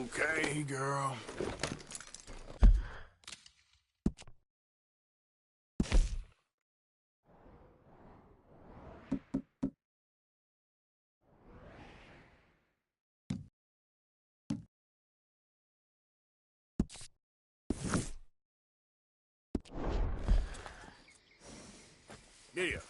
Okay, girl. Yeah.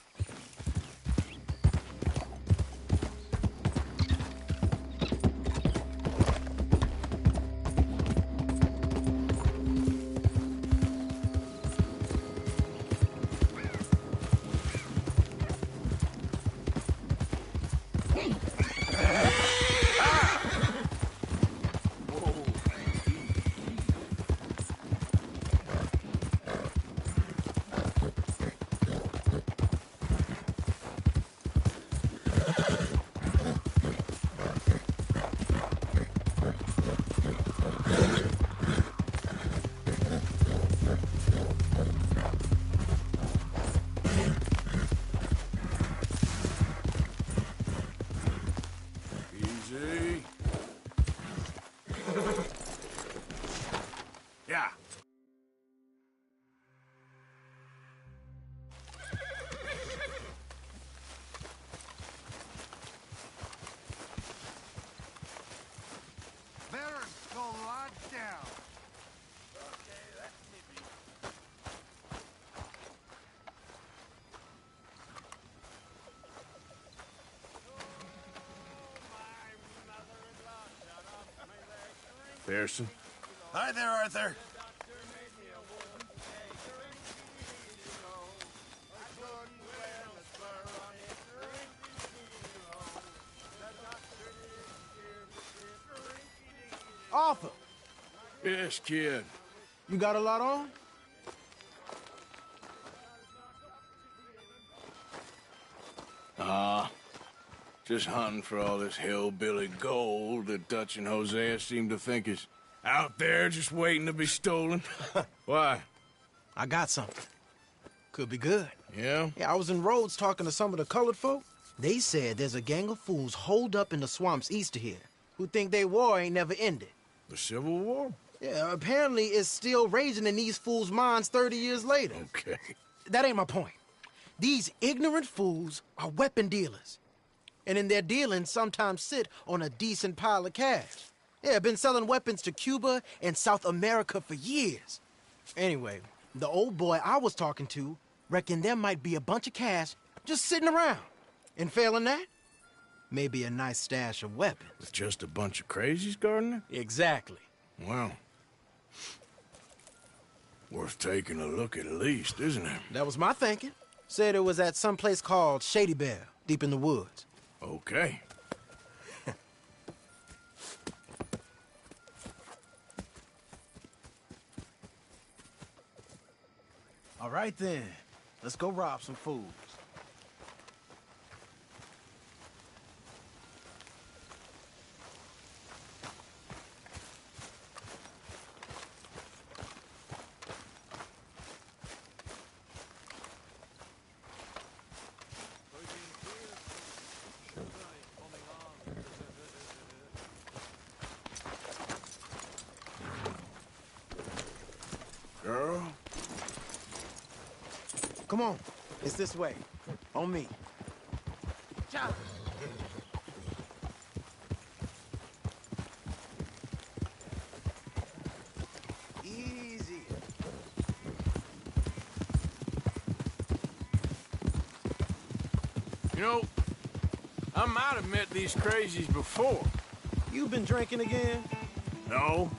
Easy. Yeah. Better go lie down. Pearson. Hi there, Arthur. Arthur, Yes, kid. you got a lot on? Just hunting for all this hillbilly gold that Dutch and Hosea seem to think is out there just waiting to be stolen. Why? I got something. Could be good. Yeah? Yeah, I was in Rhodes talking to some of the colored folk. They said there's a gang of fools holed up in the swamps east of here who think their war ain't never ended. The Civil War? Yeah, apparently it's still raging in these fools' minds 30 years later. Okay. That ain't my point. These ignorant fools are weapon dealers. And in their dealing, sometimes sit on a decent pile of cash. Yeah, been selling weapons to Cuba and South America for years. Anyway, the old boy I was talking to reckoned there might be a bunch of cash just sitting around. And failing that, maybe a nice stash of weapons. With just a bunch of crazies guarding it? Exactly. Well, worth taking a look at least, isn't it? That was my thinking. Said it was at some place called Shady Bear, deep in the woods. Okay. All right then, let's go rob some fools. Girl? Come on, it's this way. On me. Ciao. Easy. You know, I might have met these crazies before. You been drinking again? No?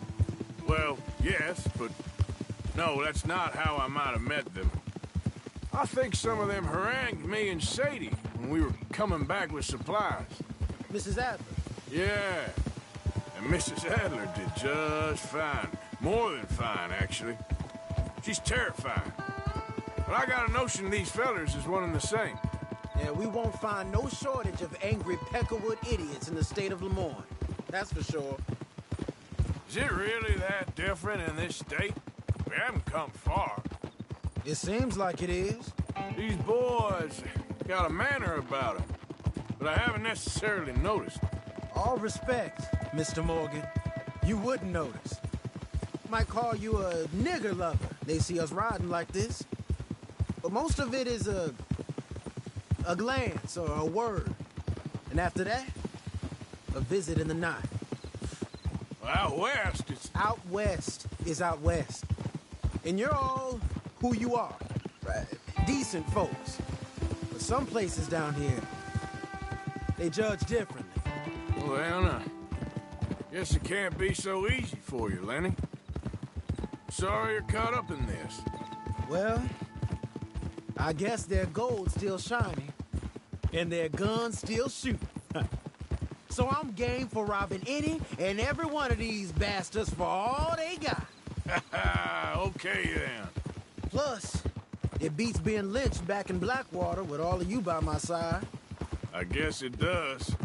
Well, yes, but no, that's not how I might have met them. I think some of them harangued me and Sadie when we were coming back with supplies. Mrs. Adler. Yeah, and Mrs. Adler did just fine. More than fine, actually. She's terrifying. But I got a notion these fellers is one and the same. Yeah, we won't find no shortage of angry Peckerwood idiots in the state of Lemoyne. That's for sure. Is it really that different in this state? We haven't come far. It seems like it is. These boys got a manner about them, but I haven't necessarily noticed. All respect, Mr. Morgan. You wouldn't notice. Might call you a nigger lover. They see us riding like this. But most of it is a glance or a word. And after that, a visit in the night. Out west, it's... Out west is out west. And you're all who you are. Right? Decent folks. But some places down here, they judge differently. Well, now, guess it can't be so easy for you, Lenny. Sorry you're caught up in this. Well, I guess their gold's still shining, and their guns still shoot. So I'm game for robbing any and every one of these bastards for all they got. Okay, then. Plus, it beats being lynched back in Blackwater with all of you by my side. I guess it does.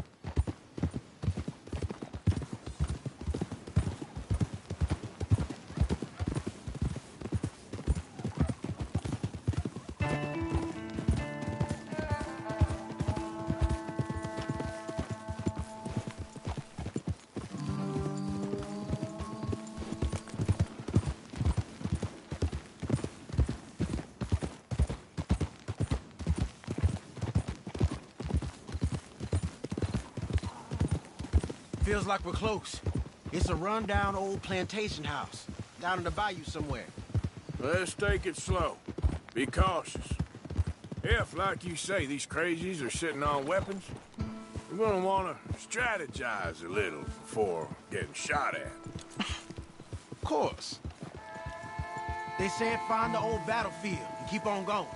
Feels like we're close. It's a rundown old plantation house, down in the bayou somewhere. Let's take it slow. Be cautious. If, like you say, these crazies are sitting on weapons, we're gonna want to strategize a little before getting shot at. Of course. They said find the old battlefield and keep on going.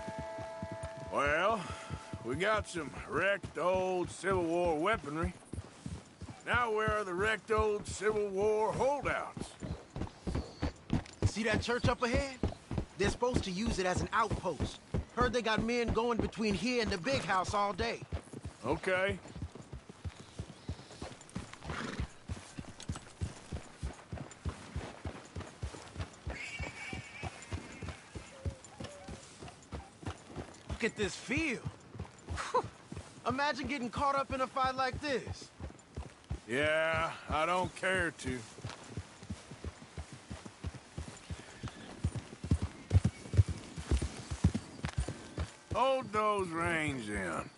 Well, we got some wrecked old Civil War weaponry. Now where are the wrecked old Civil War holdouts? See that church up ahead? They're supposed to use it as an outpost. Heard they got men going between here and the big house all day. Okay. Look at this field. Imagine getting caught up in a fight like this. Yeah, I don't care to. Hold those reins in.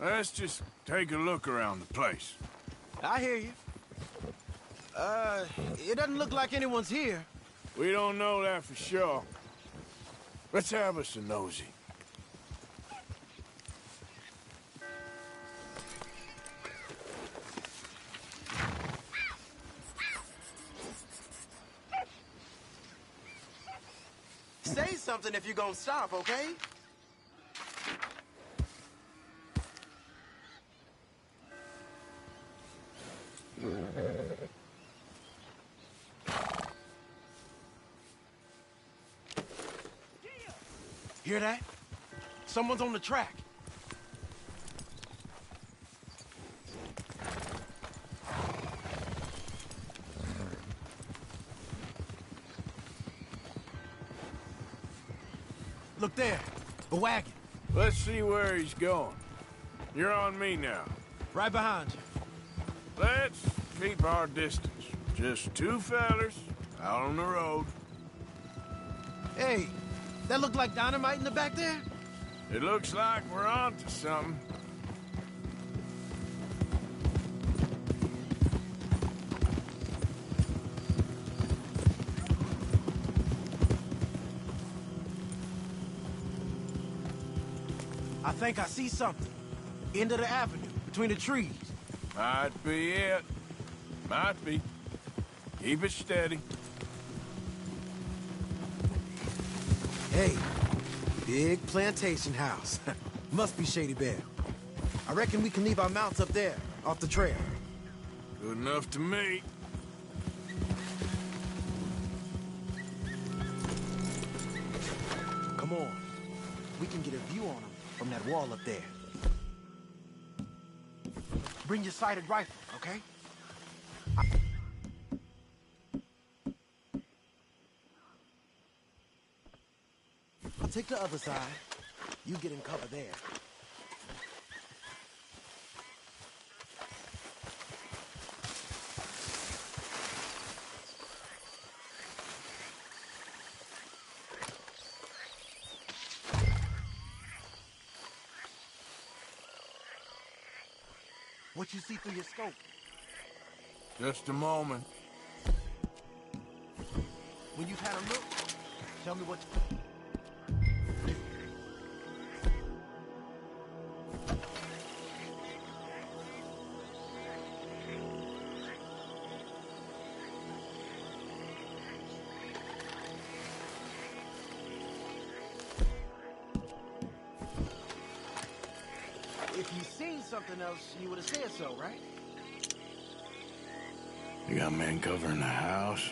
Let's just take a look around the place. I hear you. It doesn't look like anyone's here. We don't know that for sure. Let's have us a nosy. Say something if you're gonna stop, okay? Hear that? Someone's on the track. Look there, a wagon. Let's see where he's going. You're on me now. Right behind you. Let's keep our distance. Just two fellers out on the road. Hey, that look like dynamite in the back there? It looks like we're on to something. I think I see something. End of the avenue, between the trees. Might be it. Might be. Keep it steady. Hey, big plantation house. Must be Shady Bear. I reckon we can leave our mounts up there, off the trail. Good enough to me. Come on. We can get a view on them from that wall up there. Bring your sighted rifle, okay? I'll take the other side. You get in cover there. What you see through your scope? Just a moment. When you've had a look, tell me what If you seen something else, you would have said so, right? You got men covering the house?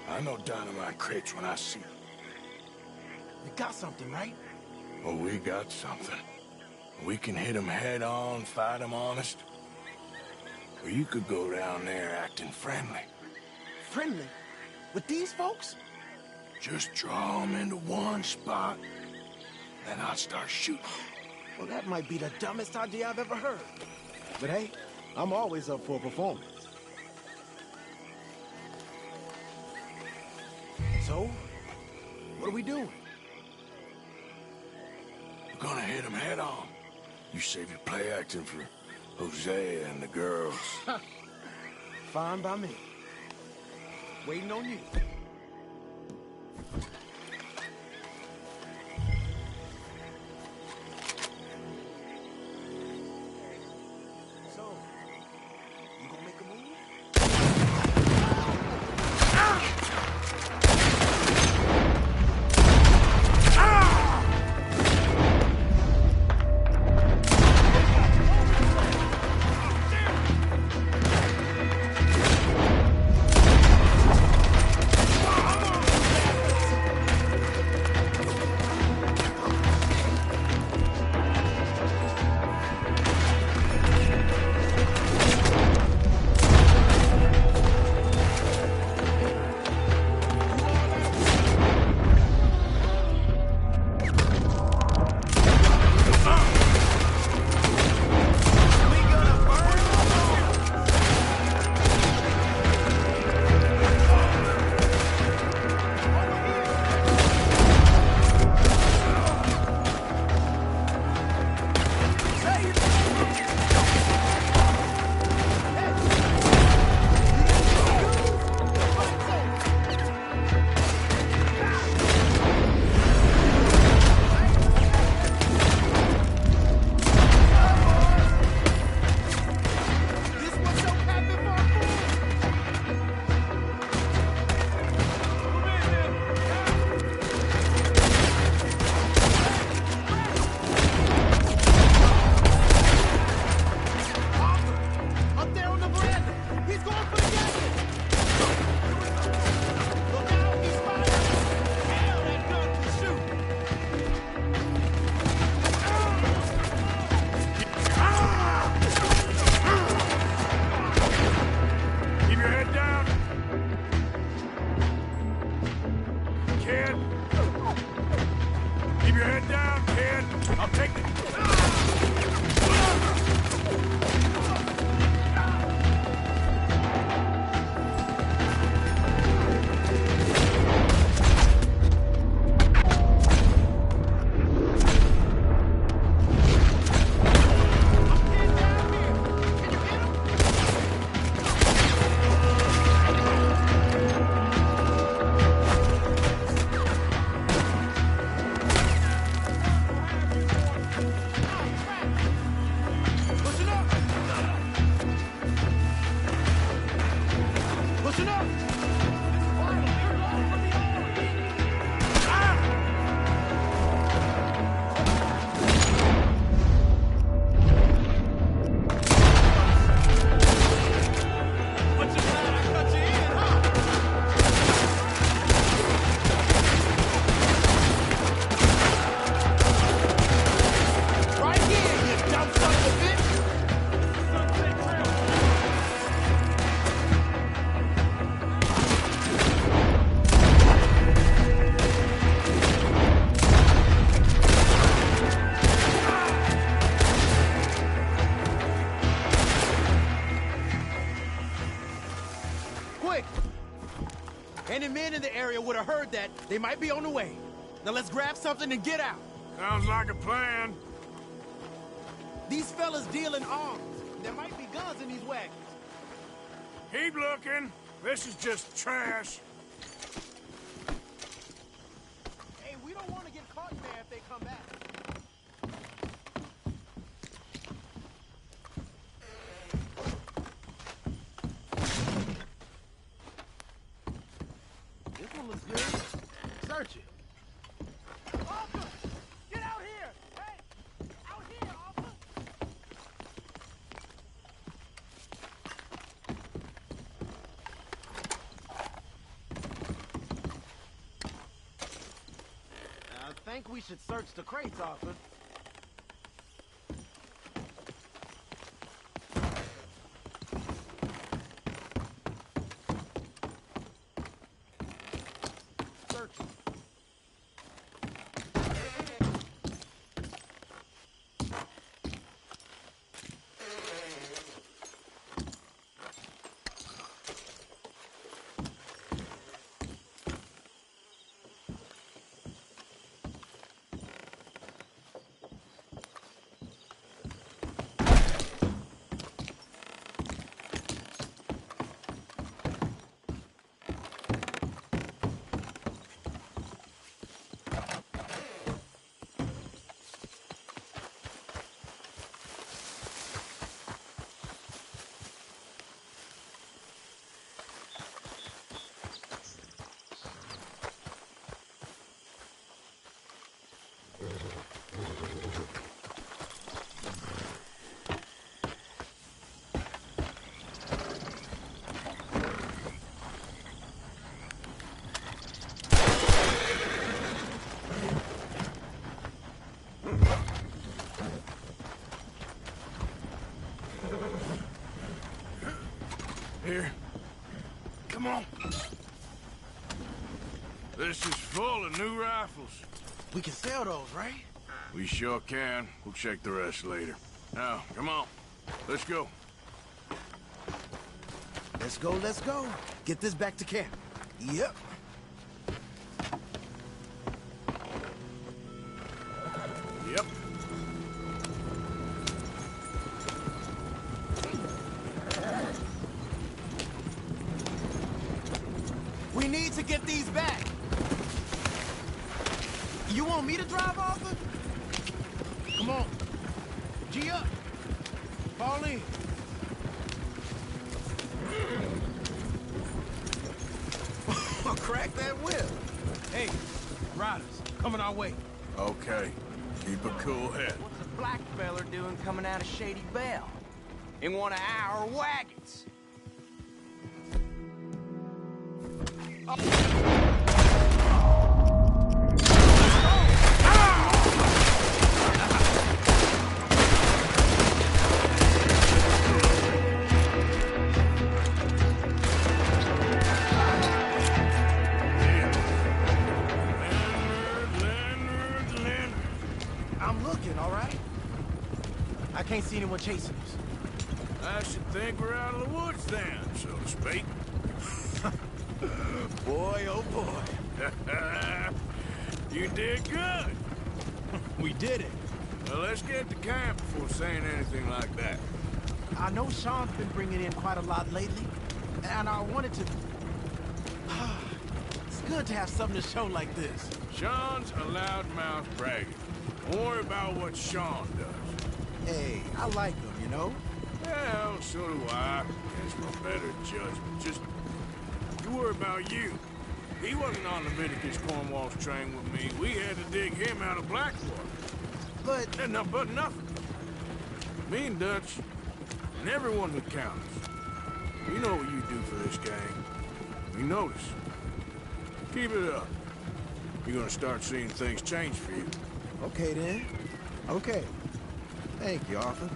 I know dynamite crates when I see them. You got something, right? Well, we got something. We can hit them head on, fight them honest. Or you could go down there acting friendly. Friendly? With these folks? Just draw them into one spot, then I'll start shooting. Well, that might be the dumbest idea I've ever heard. But hey, I'm always up for a performance. So, what are we doing? We're gonna hit them head on. You save your play acting for Hosea and the girls. Fine by me. Waiting on you. So, you gonna make a move? Any men in the area would have heard that. They might be on the way. Now let's grab something and get out. Sounds like a plan. These fellas deal in arms. There might be guns in these wagons. Keep looking. This is just trash. Hey, we don't want to get caught in there if they come back. This one looks good. Search it. Arthur! Get out here! Hey! Out here, Arthur! I think we should search the crates, Arthur. Search it. Here. Come on. This is full of new rifles. We can sell those, right? We sure can. We'll check the rest later. Now, come on. Let's go. Let's go, let's go. Get this back to camp. Yep. Yep. We need to get these back. You want me to drive, Arthur? Come on. G up. Fall in. Crack that whip. Hey, riders, coming our way. Okay. Keep a cool head. What's a black feller doing coming out of Shady Belle? In one of our wagons? I'm looking, all right? I can't see anyone chasing us. I should think we're out of the woods then, so to speak. Boy, oh boy. You did good. We did it. Well, let's get to camp before saying anything like that. I know Sean's been bringing in quite a lot lately, and I wanted to... It's good to have something to show like this. Sean's a loudmouth bragger. Don't worry about what Sean does. Hey, I like him, you know? Well, so do I. It's my better judgment. Just, you worry about you. He wasn't on Leviticus Cornwall's train with me. We had to dig him out of Blackwater. But... But nothing. Me and Dutch, and everyone who counts. You know what you do for this gang. We notice. Keep it up. You're gonna start seeing things change for you. Okay, then. Okay. Thank you, Arthur.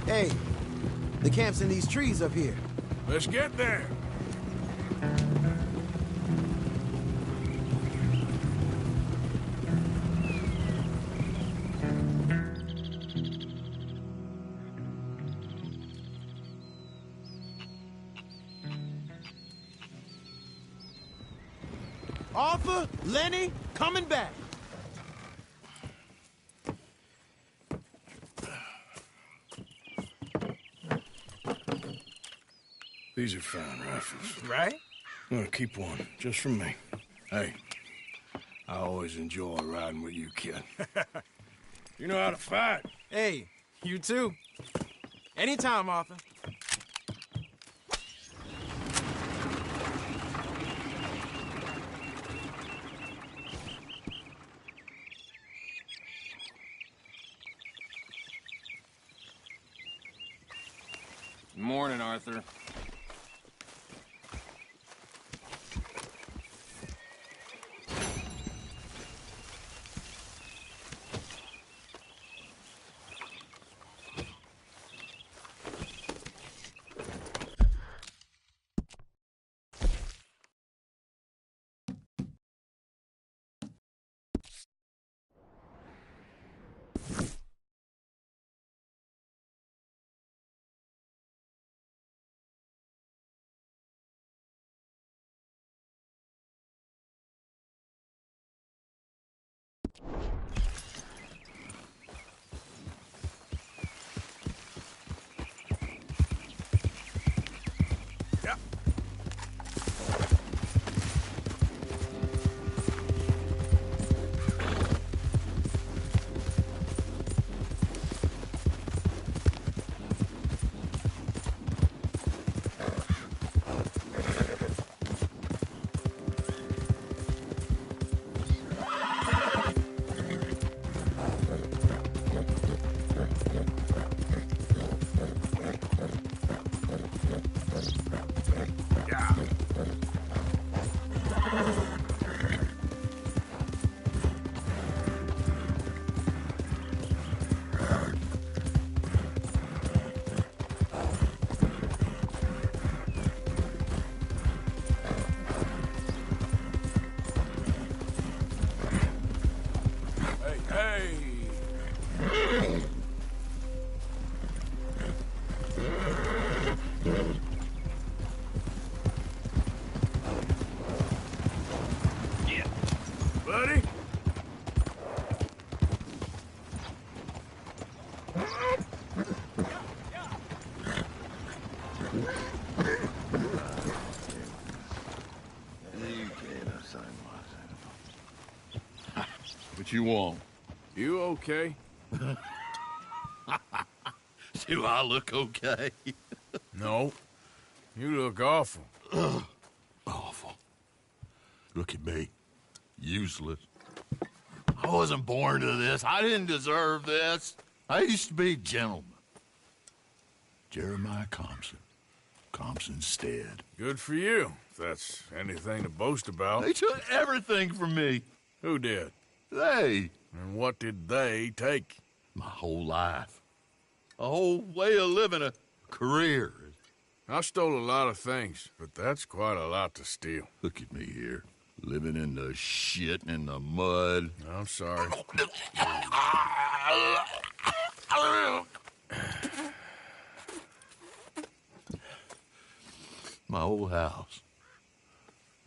Hey, the camp's in these trees up here. Let's get there. Oliver, Lenny, coming back. These are fine rifles. Right? I'm gonna keep one, just for me. Hey, I always enjoy riding with you, kid. You know how to fight. Hey, you too. Anytime, Arthur. Morning, Arthur. Hey! Yeah. Buddy? What you want? You okay? Do I look okay? No. You look awful. Awful. Look at me. Useless. I wasn't born to this. I didn't deserve this. I used to be a gentleman. Jeremiah Compson. Compson's stead. Good for you, if that's anything to boast about. They took everything from me. Who did? They. And what did they take? My whole life. A whole way of living, a career. I stole a lot of things, but that's quite a lot to steal. Look at me here. Living in the shit and in the mud. I'm sorry. My old house.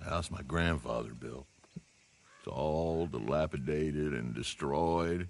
The house my grandfather built. It's all dilapidated and destroyed.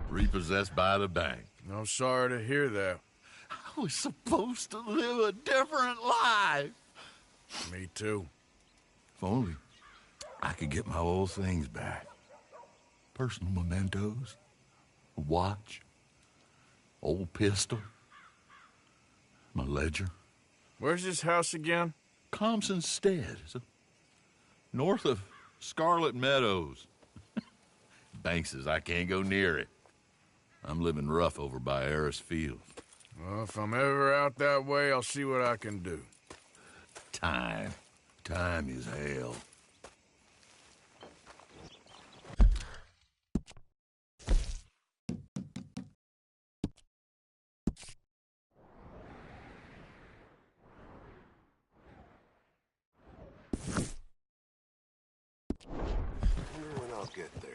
Repossessed by the bank. I'm sorry to hear that. I was supposed to live a different life. Me too. If only I could get my old things back. Personal mementos, a watch, old pistol, my ledger. Where's this house again? Compson Stead, north of Scarlet Meadows. Bank says I can't go near it. I'm living rough over by Harris Field. Well, if I'm ever out that way, I'll see what I can do. Time. Time is hell. When I'll get there.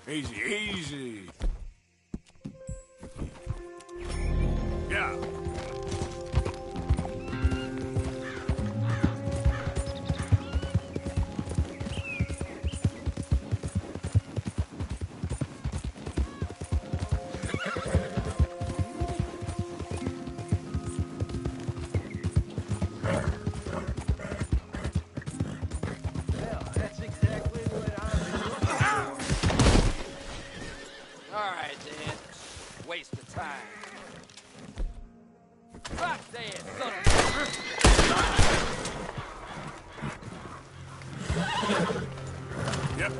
Easy, easy. Yeah. Well, that's exactly what I'm doing. All right, then. Waste of time. Drop dead, son of Yep.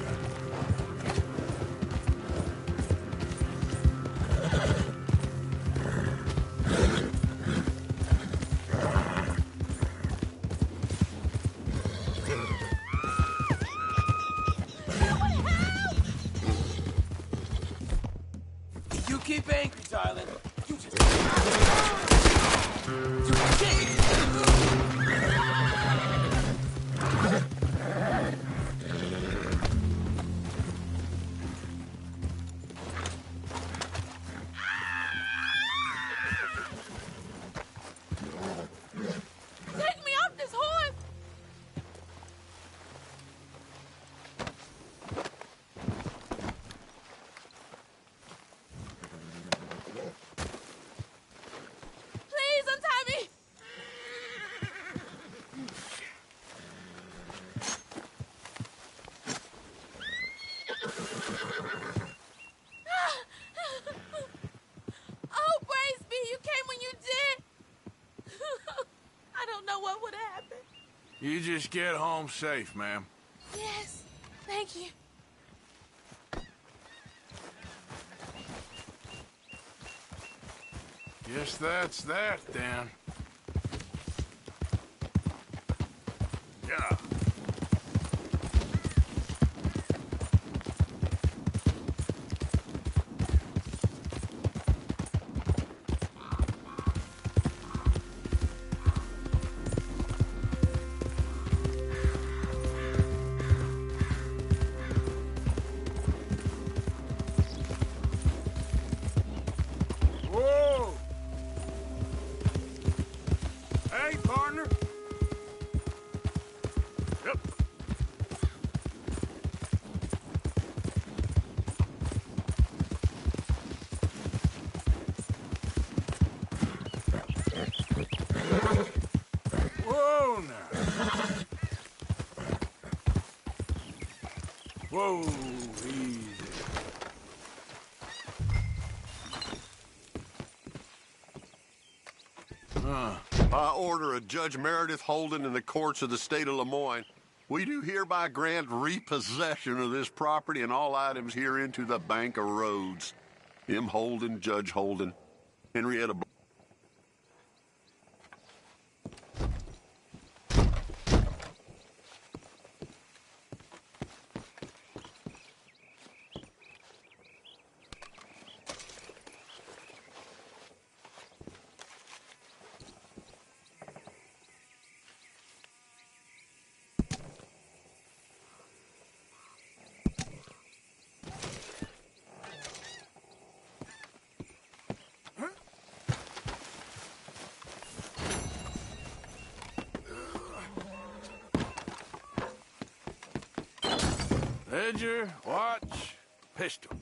You keep angry, darling. You just... Take me off this horse! Please untie me! Oh, Braceby, you came when you did! I don't know what would happen. You just get home safe, ma'am. Yes, thank you. Guess that's that, then. Yeah. Whoa! Hey, partner. Yep. Whoa, now. Whoa, easy. By order of Judge Meredith Holden in the courts of the state of Lemoyne, we do hereby grant repossession of this property and all items herein to the Bank of Roads. M. Holden, Judge Holden, Henrietta. Ledger, watch, pistol.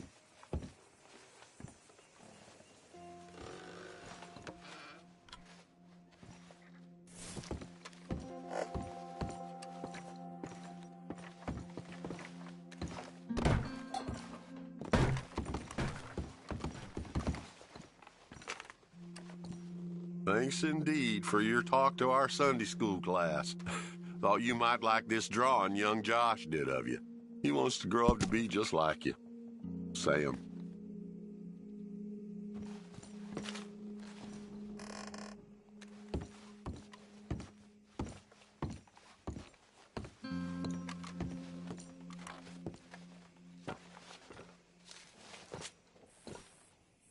Thanks indeed for your talk to our Sunday school class. Thought you might like this drawing young Josh did of you. He wants to grow up to be just like you. Sam.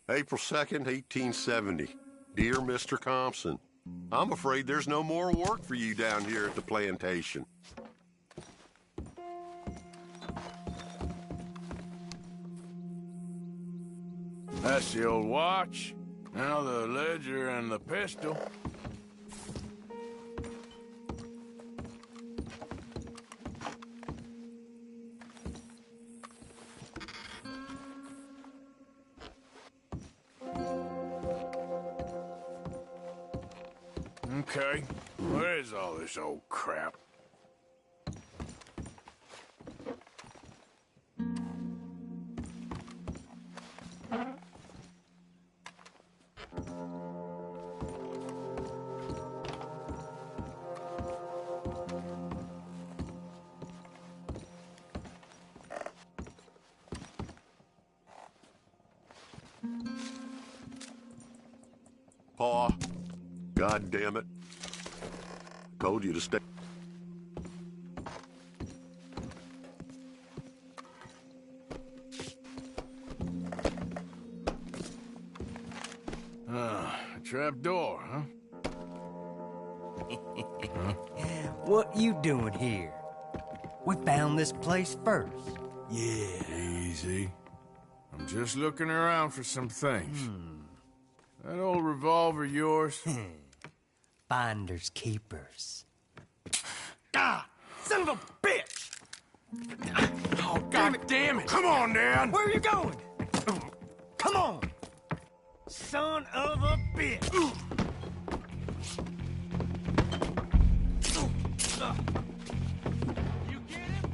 April 2nd, 1870. Dear Mr. Thompson, I'm afraid there's no more work for you down here at the plantation. That's the old watch. Now the ledger and the pistol. Okay, where is all this old crap? Pa, God damn it. Told you to stay. Trap door, huh? What you doing here? We found this place first. Yeah. Easy. I'm just looking around for some things. That old revolver yours? Finders keepers. Ah, son of a bitch! Oh, God damn it! Come on, Dad! Where are you going? Come on! Son of a bitch! You get him?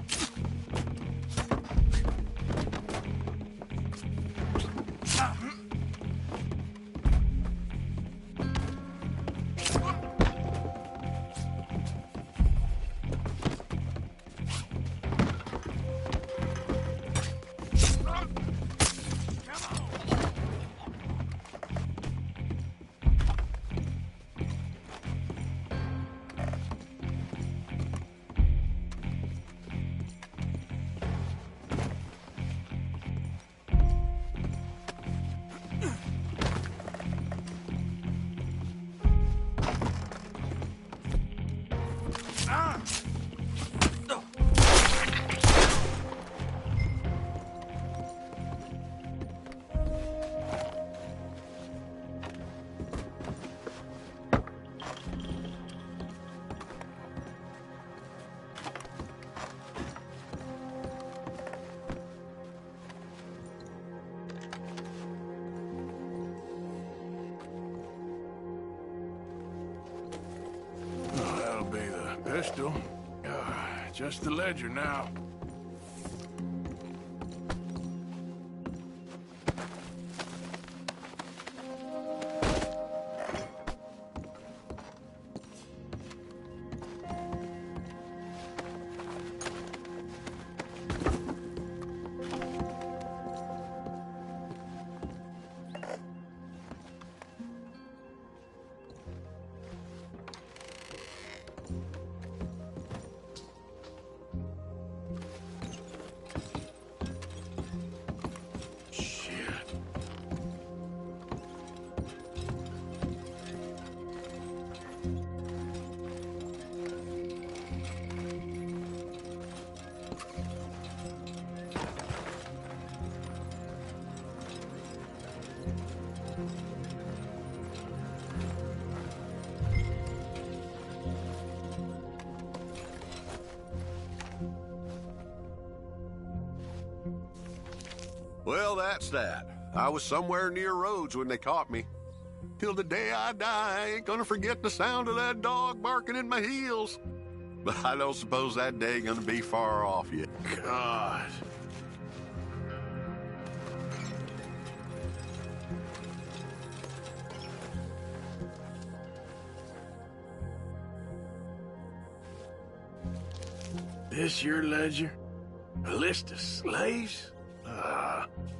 Pistol. Just the ledger now. Well, that's that. I was somewhere near Rhodes when they caught me. Till the day I die, I ain't gonna forget the sound of that dog barking in my heels. But I don't suppose that day gonna be far off yet. God. This your ledger? A list of slaves?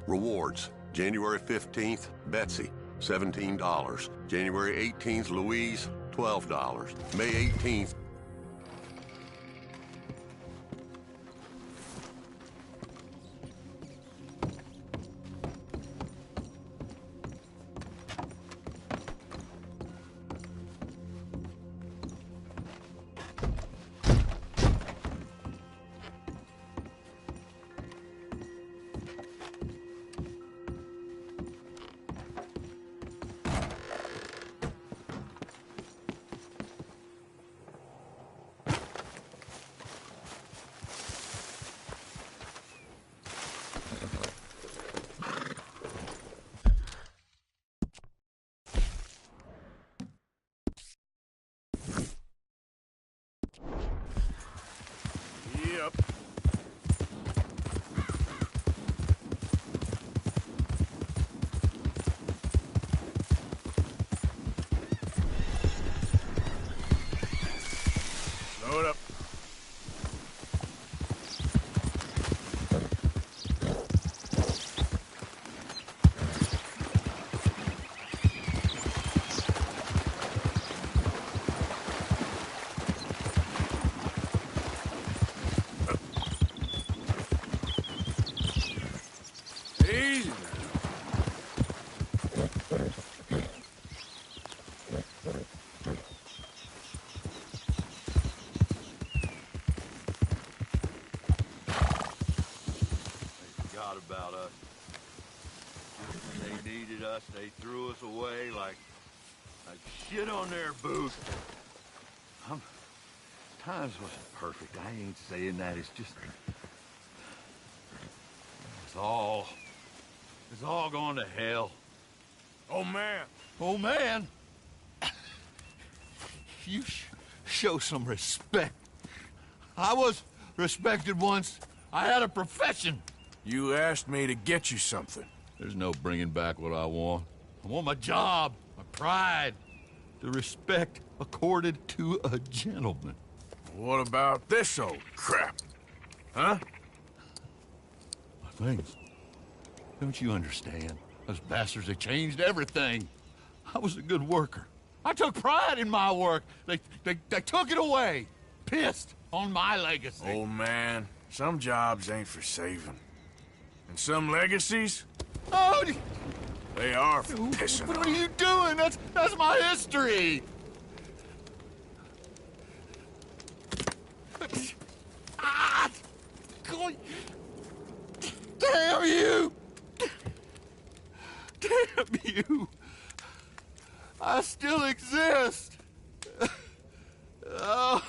Rewards. January 15th, Betsy, $17. January 18th, Louise, $12. May 18th, Yep. Load up. Easy now. Forgot about us. When they needed us, they threw us away like shit on their boots. Times wasn't perfect. I ain't saying that. It's just... It's all going to hell. Oh, man. Oh, man. You show some respect. I was respected once. I had a profession. You asked me to get you something. There's no bringing back what I want. I want my job, my pride, the respect accorded to a gentleman. What about this old crap? Huh? My things. Don't you understand? Those bastards, they changed everything. I was a good worker. I took pride in my work. They took it away. Pissed on my legacy. Old man, some jobs ain't for saving. And some legacies, Oh, they are for pissing what on. are you doing? That's my history. Ah! Damn you! Damn you! I still exist! Oh.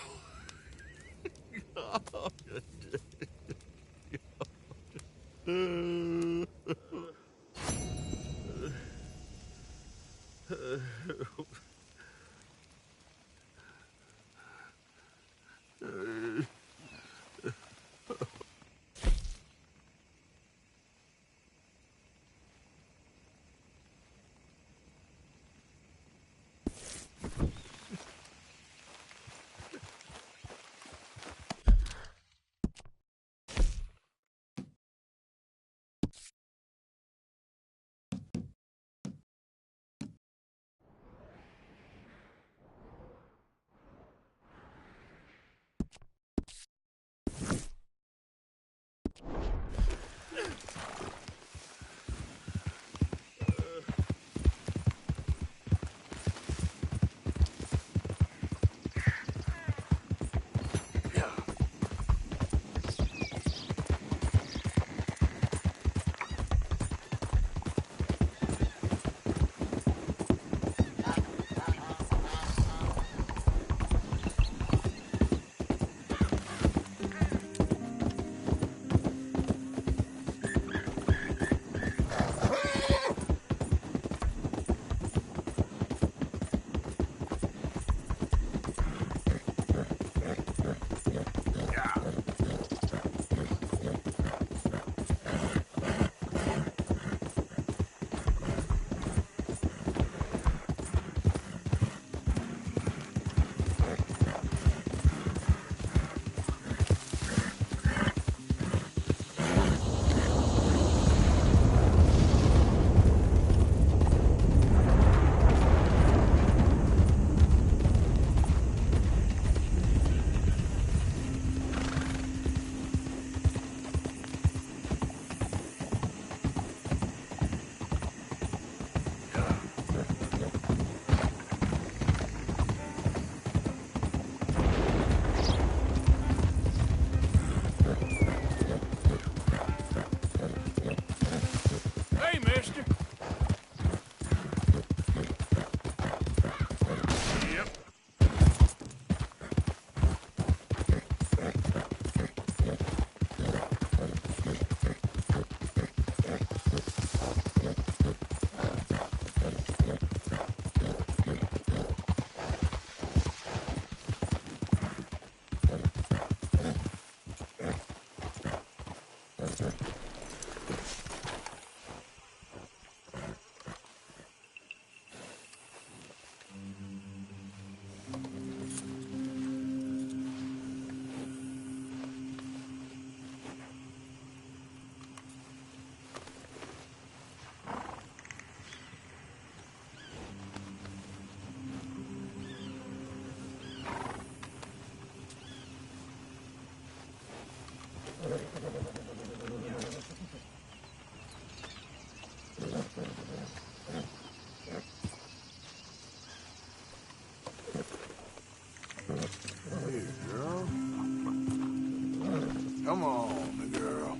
mister? Yep. Here, girl. Come on, girl.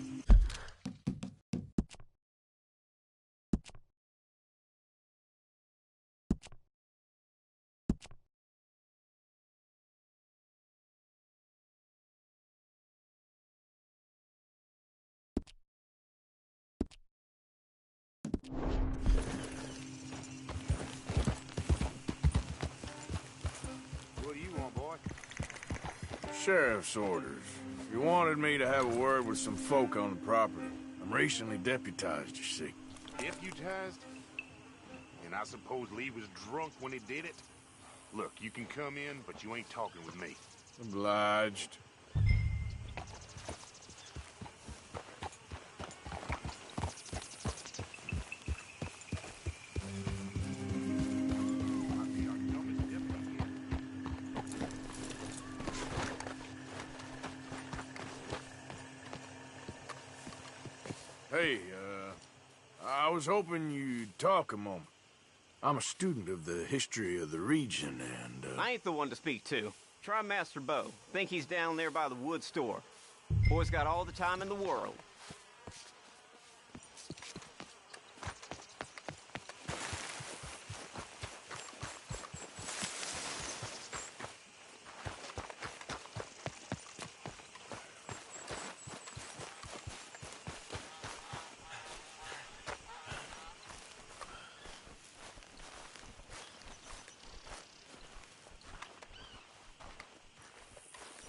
What do you want, boy? Sheriff's orders. You wanted me to have a word with some folk on the property. I'm recently deputized, you see. Deputized? And I suppose Lee was drunk when he did it? Look, you can come in, but you ain't talking with me. Obliged. Hey, I was hoping you'd talk a moment. I'm a student of the history of the region, and, I ain't the one to speak to. Try Master Bo. Think he's down there by the wood store. Boy's got all the time in the world.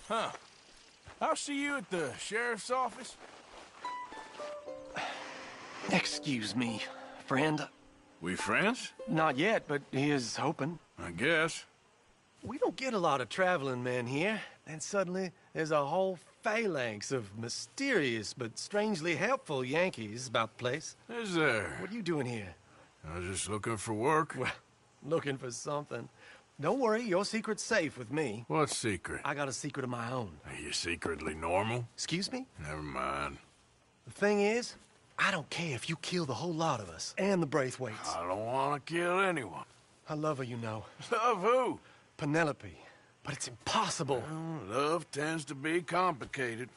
Huh. I'll see you at the sheriff's office. Excuse me, friend. We friends? Not yet, but he is hoping. I guess. We don't get a lot of traveling men here, and suddenly there's a whole phalanx of mysterious but strangely helpful Yankees about the place. Is there? What are you doing here? I was just looking for work. Well, looking for something. Don't worry, your secret's safe with me. What secret? I got a secret of my own. Are you secretly normal? Excuse me? Never mind. The thing is, I don't care if you kill the whole lot of us, and the Braithwaites. I don't want to kill anyone. I love her, you know. Love who? Penelope. But it's impossible. Well, love tends to be complicated.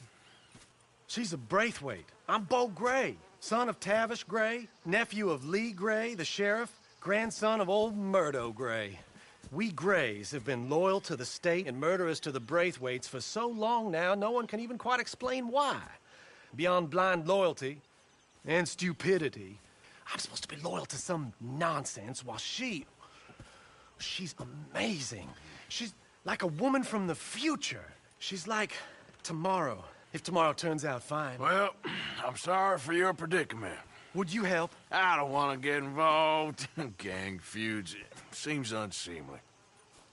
She's a Braithwaite. I'm Bo Gray, son of Tavish Gray, nephew of Lee Gray, the sheriff, grandson of old Murdo Gray. We Grays have been loyal to the state and murderers to the Braithwaites for so long now, no one can even quite explain why. Beyond blind loyalty and stupidity, I'm supposed to be loyal to some nonsense while she's amazing. She's like a woman from the future. She's like tomorrow, if tomorrow turns out fine. Well, I'm sorry for your predicament. Would you help? I don't want to get involved in gang feuds. It seems unseemly.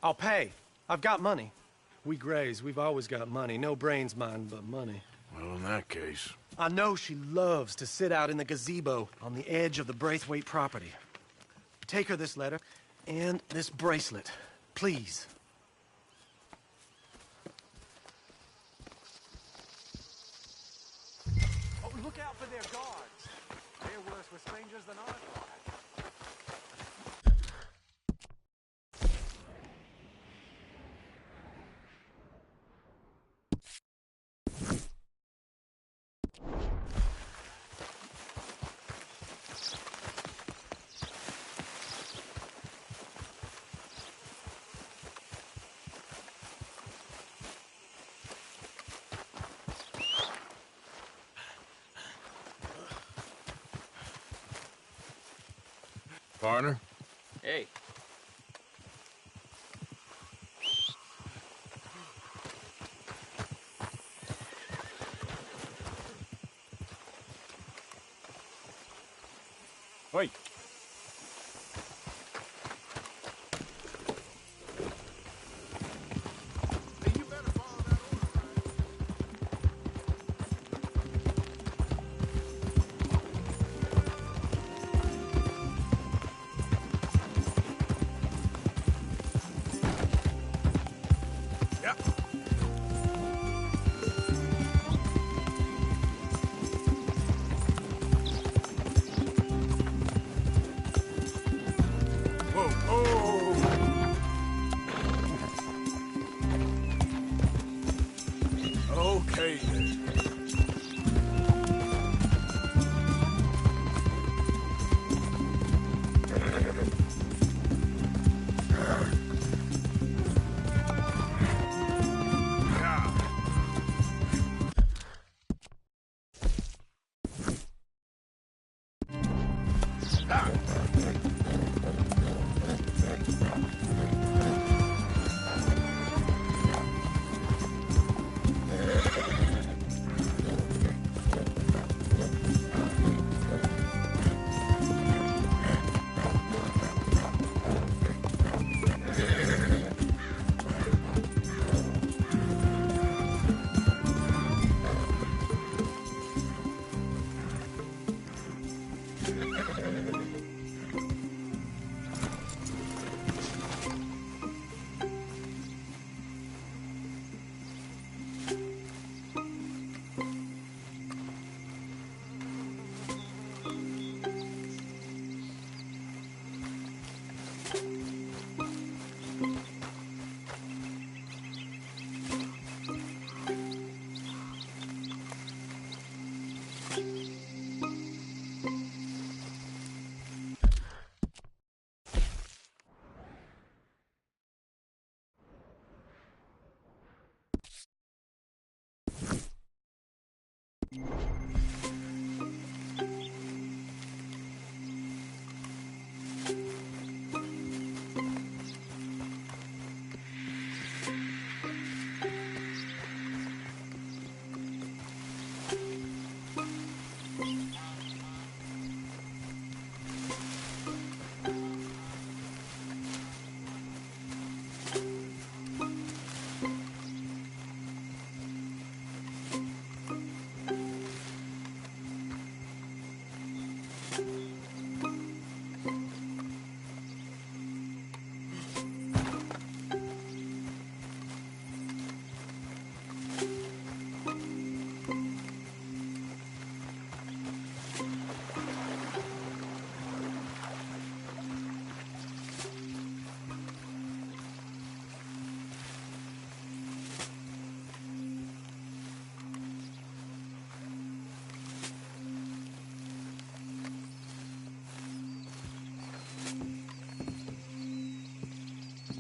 I'll pay. I've got money. We Grays, we've always got money. No brains, mind, but money. Well, in that case... I know she loves to sit out in the gazebo on the edge of the Braithwaite property. Take her this letter and this bracelet, please. Oh, look out for their guards. They're worse with strangers than I thought. Partner? Hey. Wait. Okay then.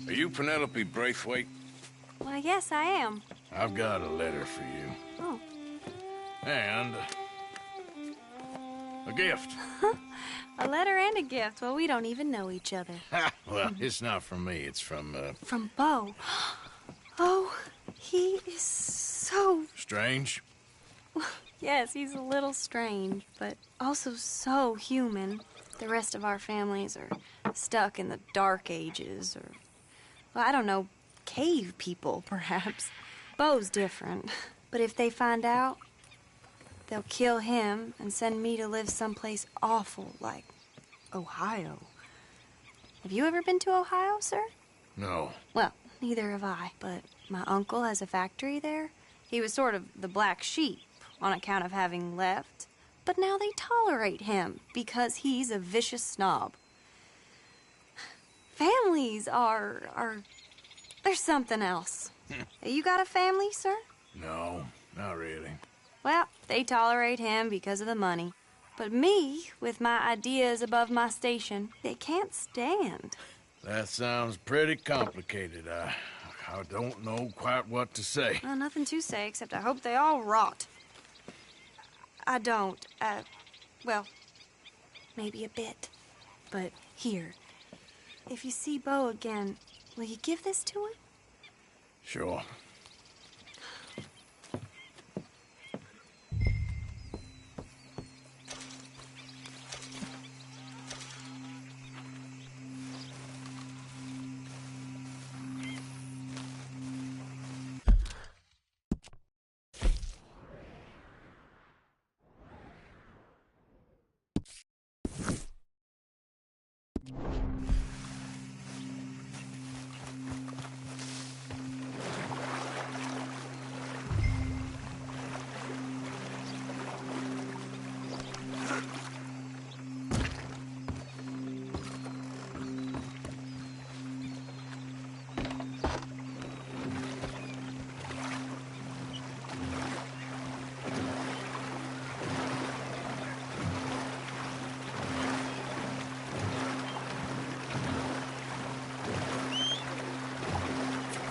Are you Penelope Braithwaite? Why, yes, I am. I've got a letter for you. Oh. And a gift. A letter and a gift. Well, we don't even know each other. Well, it's not from me. It's from, From Bo. Oh, he is so... Strange? Yes, he's a little strange, but also so human. The rest of our families are stuck in the Dark Ages, or... Well, I don't know, cave people, perhaps. Bo's different. But if they find out, they'll kill him and send me to live someplace awful like Ohio. Have you ever been to Ohio, sir? No. Well, neither have I, but my uncle has a factory there. He was sort of the black sheep on account of having left, but now they tolerate him because he's a vicious snob. Families there's something else. You got a family, sir? No, not really. Well, they tolerate him because of the money. But me, with my ideas above my station, they can't stand. That sounds pretty complicated. I don't know quite what to say. Well, nothing to say, except I hope they all rot. I don't. Well, maybe a bit. But here, if you see Bo again, will you give this to him? Sure.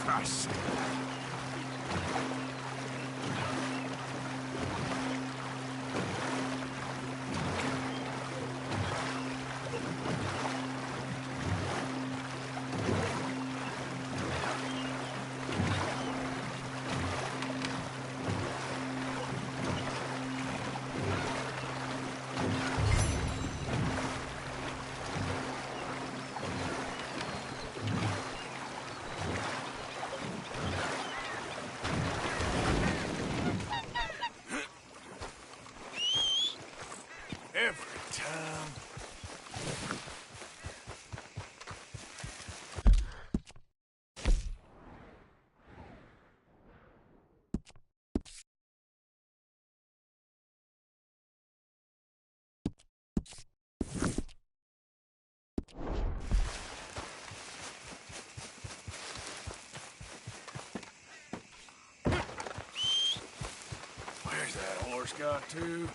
Christ. Every time. Where's that horse got to?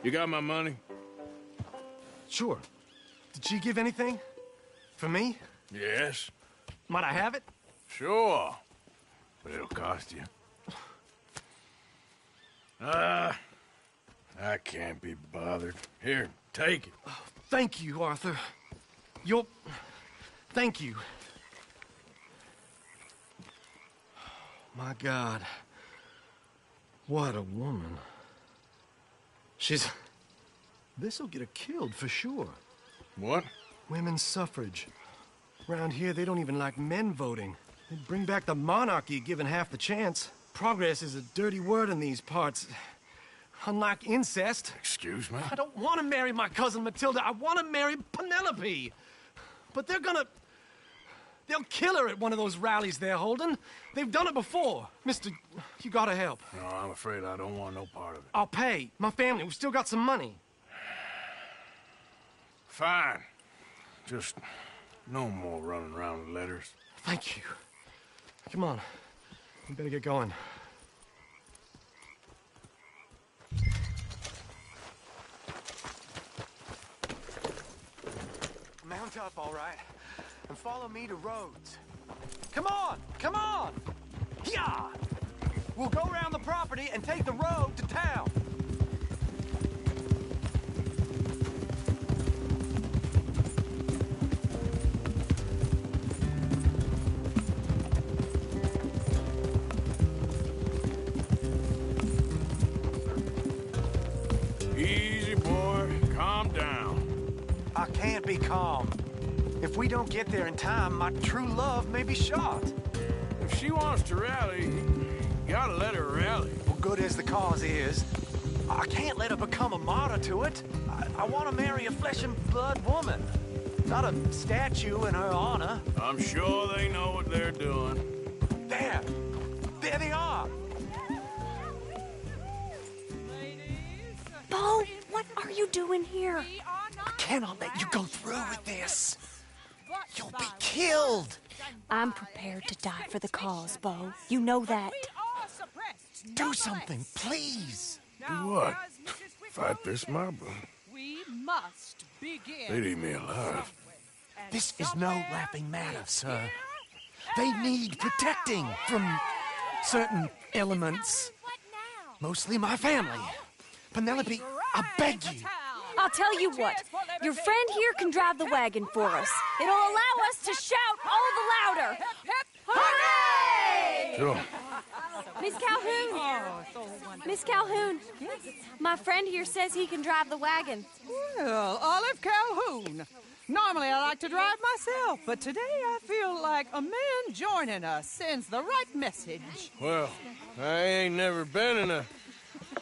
You got my money? Sure. Did she give anything? For me? Yes. Might I have it? Sure. But it'll cost you. I can't be bothered. Here, take it. Oh, thank you, Arthur. Thank you. My God. What a woman. This'll get her killed for sure. What? Women's suffrage. Around here, they don't even like men voting. They'd bring back the monarchy given half the chance. Progress is a dirty word in these parts. Unlike incest. Excuse me? I don't want to marry my cousin Matilda. I want to marry Penelope. But they'll kill her at one of those rallies they're holding. They've done it before. Mister, you gotta help. No, I'm afraid I don't want no part of it. I'll pay. My family, we've still got some money. Fine. Just no more running around with letters. Thank you. Come on. We better get going. Mount up, all right, and follow me to Rhodes. Come on! Come on! Yeah! We'll go around the property and take the road to town. Easy, boy. Calm down. I can't be calm. If we don't get there in time, my true love may be shot. If she wants to rally, you gotta let her rally. Well, good as the cause is, I can't let her become a martyr to it. I want to marry a flesh and blood woman, not a statue in her honor. I'm sure they know what they're doing. There they are. Bo, what are you doing here? I cannot let you go through with this. You'll be killed. I'm prepared to die for the cause, Bo. You know that. Do something, please. Do what? Fight this mob? We must begin. They'd eat me alive. This is no laughing matter, sir. They need protecting from certain elements. Mostly my family. Penelope, I beg you. I'll tell you what. Your friend here can drive the wagon for us. It'll allow us to shout all the louder. Hooray! Sure. Miss Calhoun. Miss Calhoun. My friend here says he can drive the wagon. Well, Olive Calhoun. Normally I like to drive myself, but today I feel like a man joining us sends the right message. Well, I ain't never been in a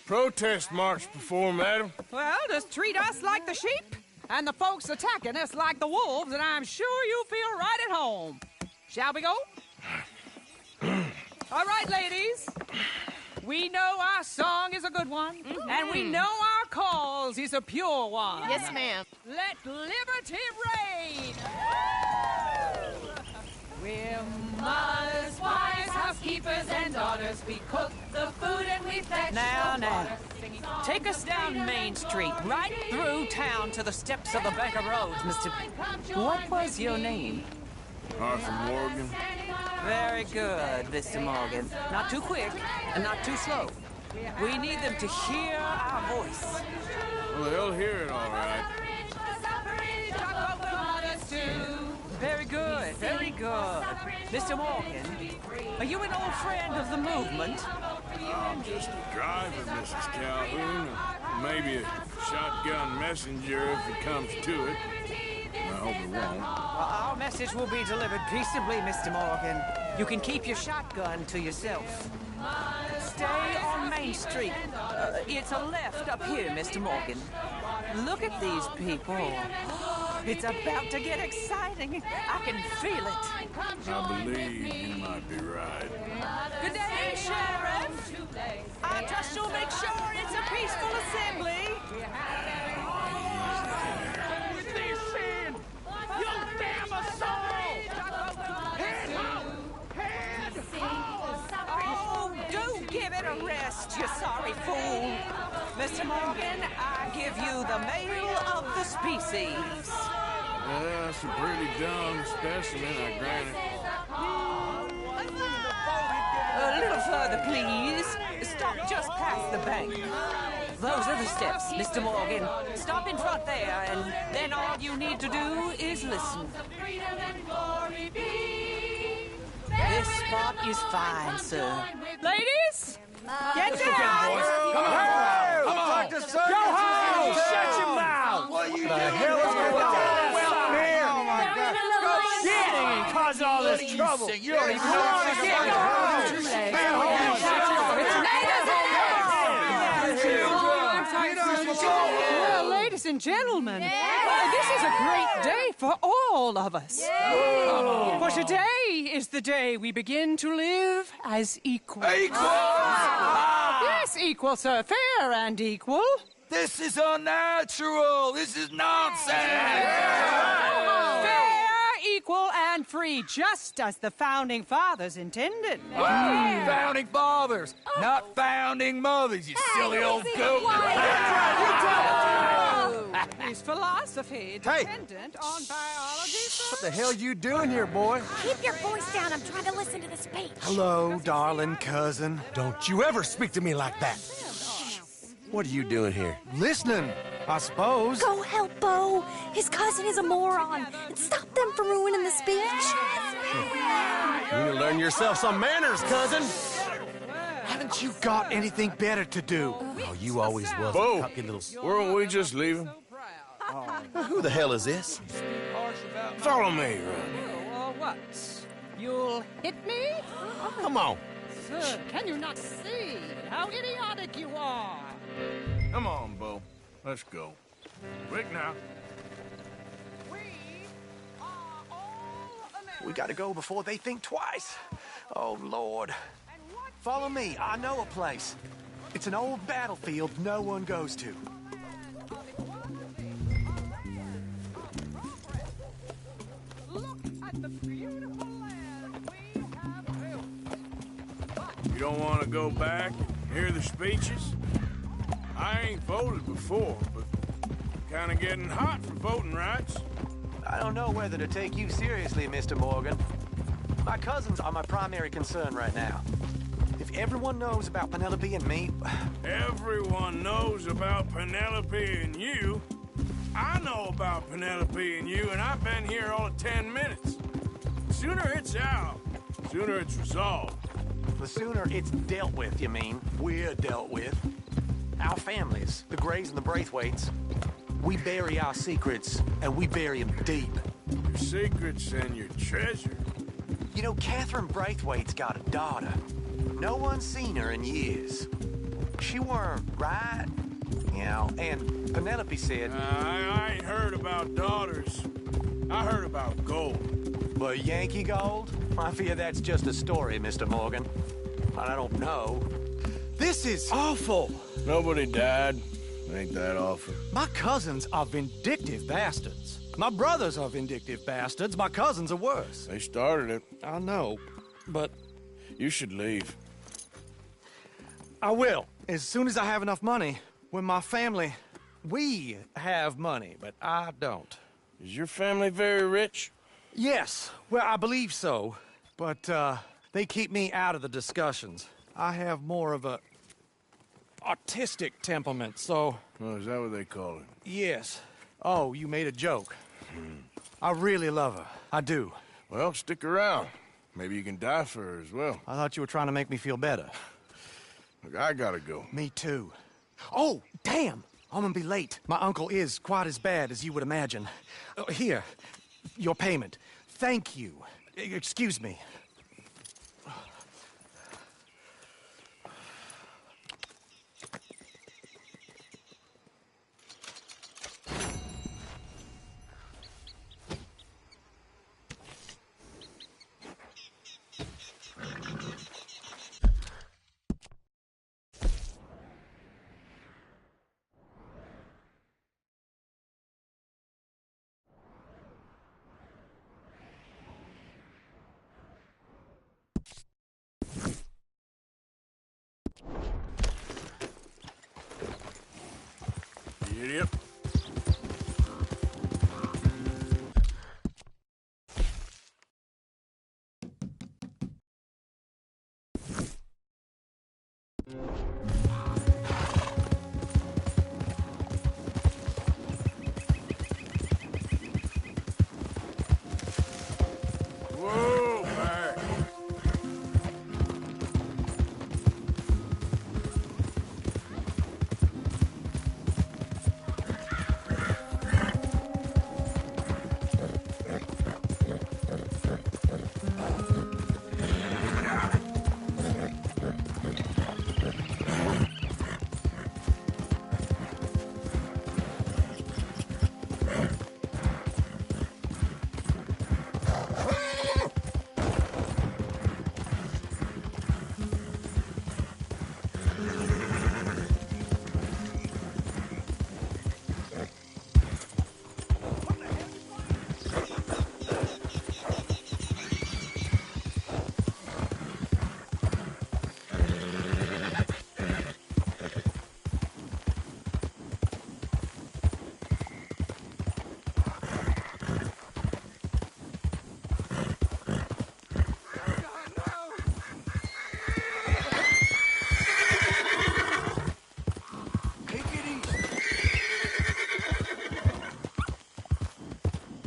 protest march before, madam. Well, just treat us like the sheep, and the folks attacking us like the wolves, and I'm sure you feel right at home. Shall we go? All right, ladies. We know our song is a good one, and we know our cause is a pure one. Yes, ma'am. Let liberty reign! We're mothers, wives, housekeepers, and daughters. We cook the food and we fetch the water. Take us down Main Street, right through town to the steps of the Bank of Rhodes, Mr. What was your name? Arthur Morgan. Very good, Mr. Morgan. Not too quick and not too slow. We need them to hear our voice. Well, they'll hear it all right. Very good, very good. Mr. Morgan, are you an old friend of the movement? I'm just a driver, Mrs. Calhoun. Maybe a shotgun messenger if it comes to it. I hope it won't. Well, our message will be delivered peaceably, Mr. Morgan. You can keep your shotgun to yourself. Stay on Main Street. It's a left up here, Mr. Morgan. Look at these people. It's about to get exciting. I can feel it. I believe you might be right. Good day, Sheriff. I trust you'll make sure it's a peaceful assembly. Listen! You damn assault! Head out! Head Oh, do give it a rest, you sorry fool. Mr. Morgan, I give you the male of the species. Yeah, that's a pretty dumb specimen, I grant it. A little further, please. Stop just past the bank. Those are the steps, Mr. Morgan. Stop in front there, and then all you need to do is listen. This spot is fine, sir. Ladies, get down! Come on! Come on! Dr. Circus! Go home! Shut your mouth! What are you doing? The hell is going on? Well, here! Oh, my God. Go singing and cause all this trouble. You don't even know what to get. Go home! Well, ladies and gentlemen, this is a great day for all of us. For today is the day we begin to live as equals. Equal? Yes, equal, sir. Fair and equal. This is unnatural. This is nonsense. Fair, equal, and free, just as the Founding Fathers intended. Founding fathers, not founding mothers, you silly old goat. Is philosophy dependent on biology, sir? What the hell you doing here, boy? Keep your voice down. I'm trying to listen to the speech. Hello, darling cousin. Don't you ever speak to me like that. What are you doing here? Listening, I suppose. Go help Bo. His cousin is a moron. And stop them from ruining the speech. You need to learn yourself some manners, cousin. Haven't you got anything better to do? Oh, you always was Bo, a cocky little... weren't we just leaving? Who the hell is this? Follow me, Ron. Well, what? You'll hit me? Come on. Sir, can you not see how idiotic you are? Come on, Bo. Let's go. Quick now. We gotta go before they think twice. Oh, Lord. Follow me. I know a place. It's an old battlefield no one goes to. You don't want to go back and hear the speeches? I ain't voted before, but kind of getting hot for voting rights. I don't know whether to take you seriously, Mr. Morgan. My cousins are my primary concern right now. If everyone knows about Penelope and me... Everyone knows about Penelope and you. I know about Penelope and you, and I've been here all of 10 minutes. The sooner it's out, the sooner it's resolved. The sooner it's dealt with, you mean? We're dealt with. Our families, the Grays and the Braithwaites, we bury our secrets, and we bury them deep. Your secrets and your treasure. You know, Catherine Braithwaite's got a daughter. No one's seen her in years. She weren't right, you know, and Penelope said... I ain't heard about daughters. I heard about gold. But Yankee gold? I fear that's just a story, Mr. Morgan. I don't know. This is awful. Nobody died. Ain't that awful? My cousins are vindictive bastards. My brothers are vindictive bastards. My cousins are worse. They started it. I know, but... You should leave. I will, as soon as I have enough money. When my family... We have money, but I don't. Is your family very rich? Yes, well, I believe so. But, they keep me out of the discussions. I have more of a... artistic temperament, so... Oh, is that what they call it? Yes. Oh, you made a joke. I really love her. I do. Well, stick around. Maybe you can die for her as well. I thought you were trying to make me feel better. Look, I gotta go. Me too. Oh, damn! I'm gonna be late. My uncle is quite as bad as you would imagine. Here, your payment. Thank you. Excuse me. Yep. Whoa, back.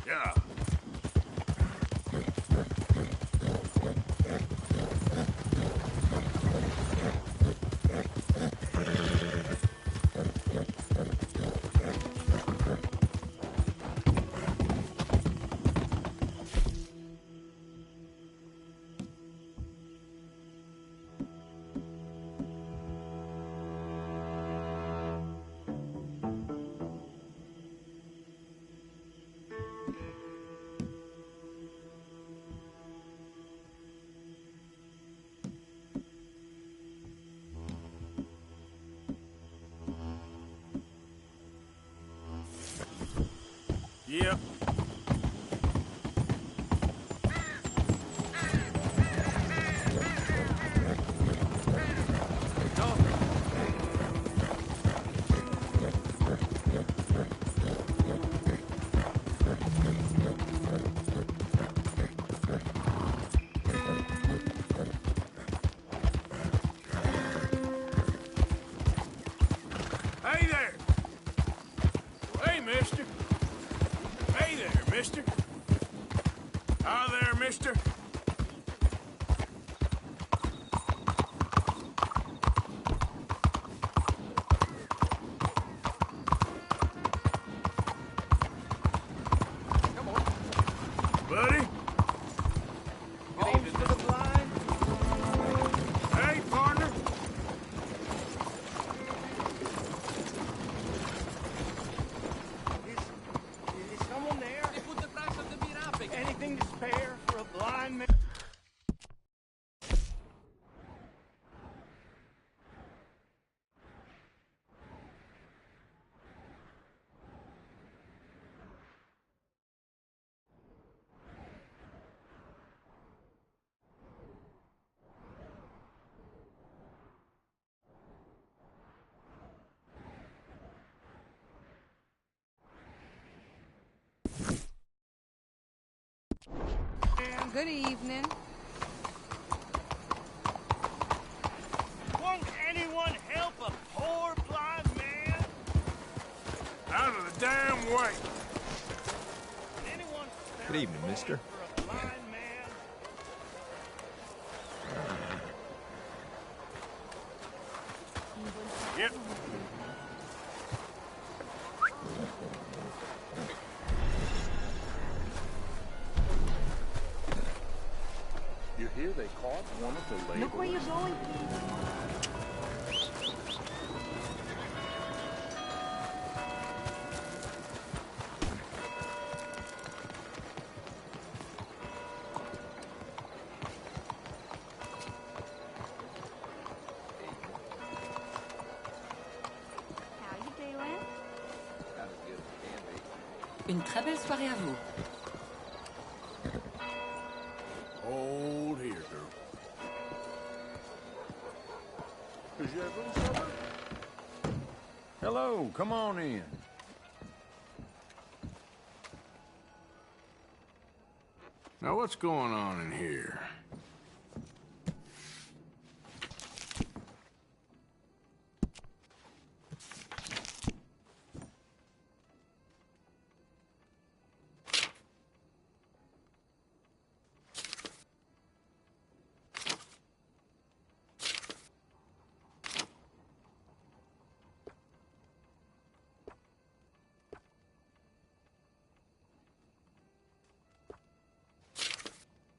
Yeah. Yep. Hey there! Hey, mister! Hey there, mister! Hi there, mister! Come on. Buddy? Good evening, Mr. Blind. Hey, partner! Is someone there? Anything to spare for a blind man? Good evening. Won't anyone help a poor blind man? Out of the damn way! Anyone Good evening, mister. for a blind man? Yep. You hear they caught one of the laborers? Look where you're going. How you doing? Une très belle soirée à vous. Hold here, girl. Is you room covered? Hello, come on in. Now, what's going on in here?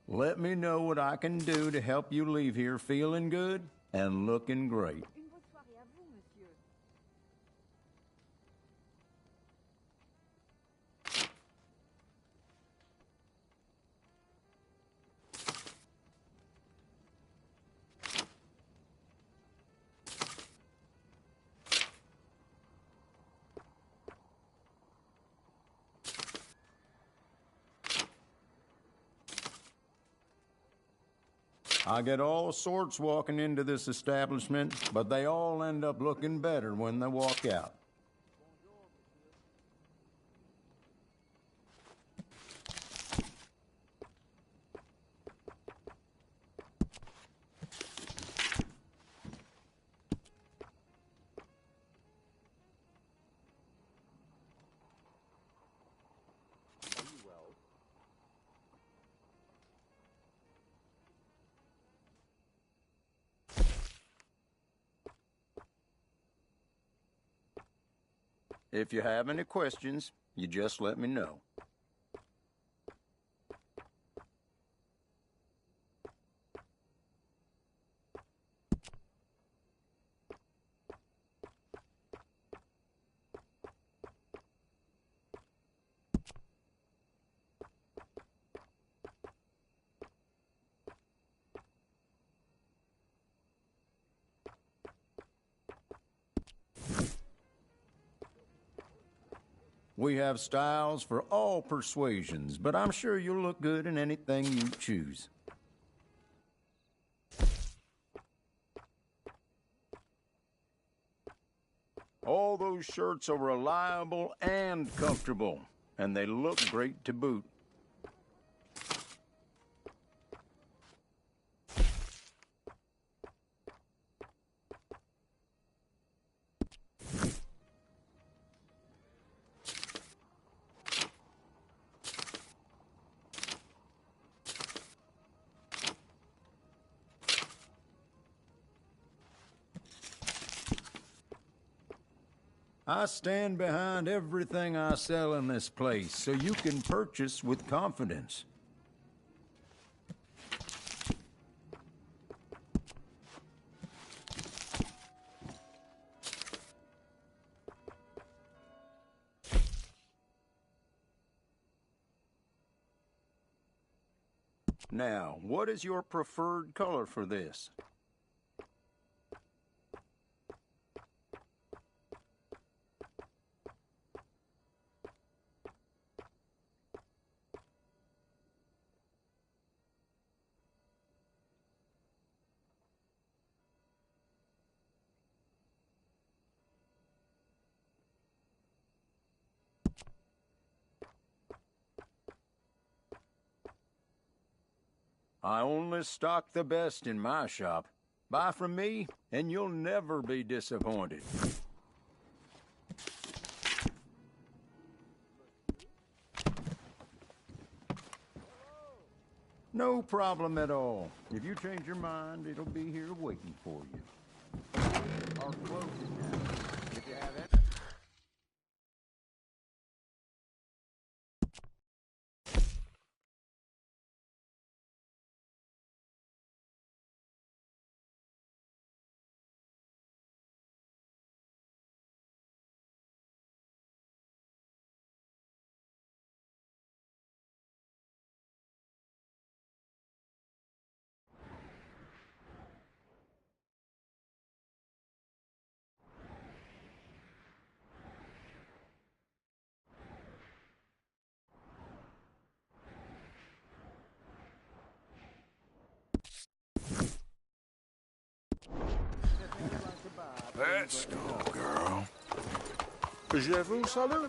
Let me know what I can do to help you leave here feeling good and looking great. I get all sorts walking into this establishment, but they all end up looking better when they walk out. If you have any questions, you just let me know. We have styles for all persuasions, but I'm sure you'll look good in anything you choose. All those shirts are reliable and comfortable, and they look great to boot. I stand behind everything I sell in this place, so you can purchase with confidence. Now, what is your preferred color for this? I only stock the best in my shop. Buy from me, and you'll never be disappointed. No problem at all. If you change your mind, it'll be here waiting for you. Our closing now. If you have any... Let's go, girl. Je vous salue.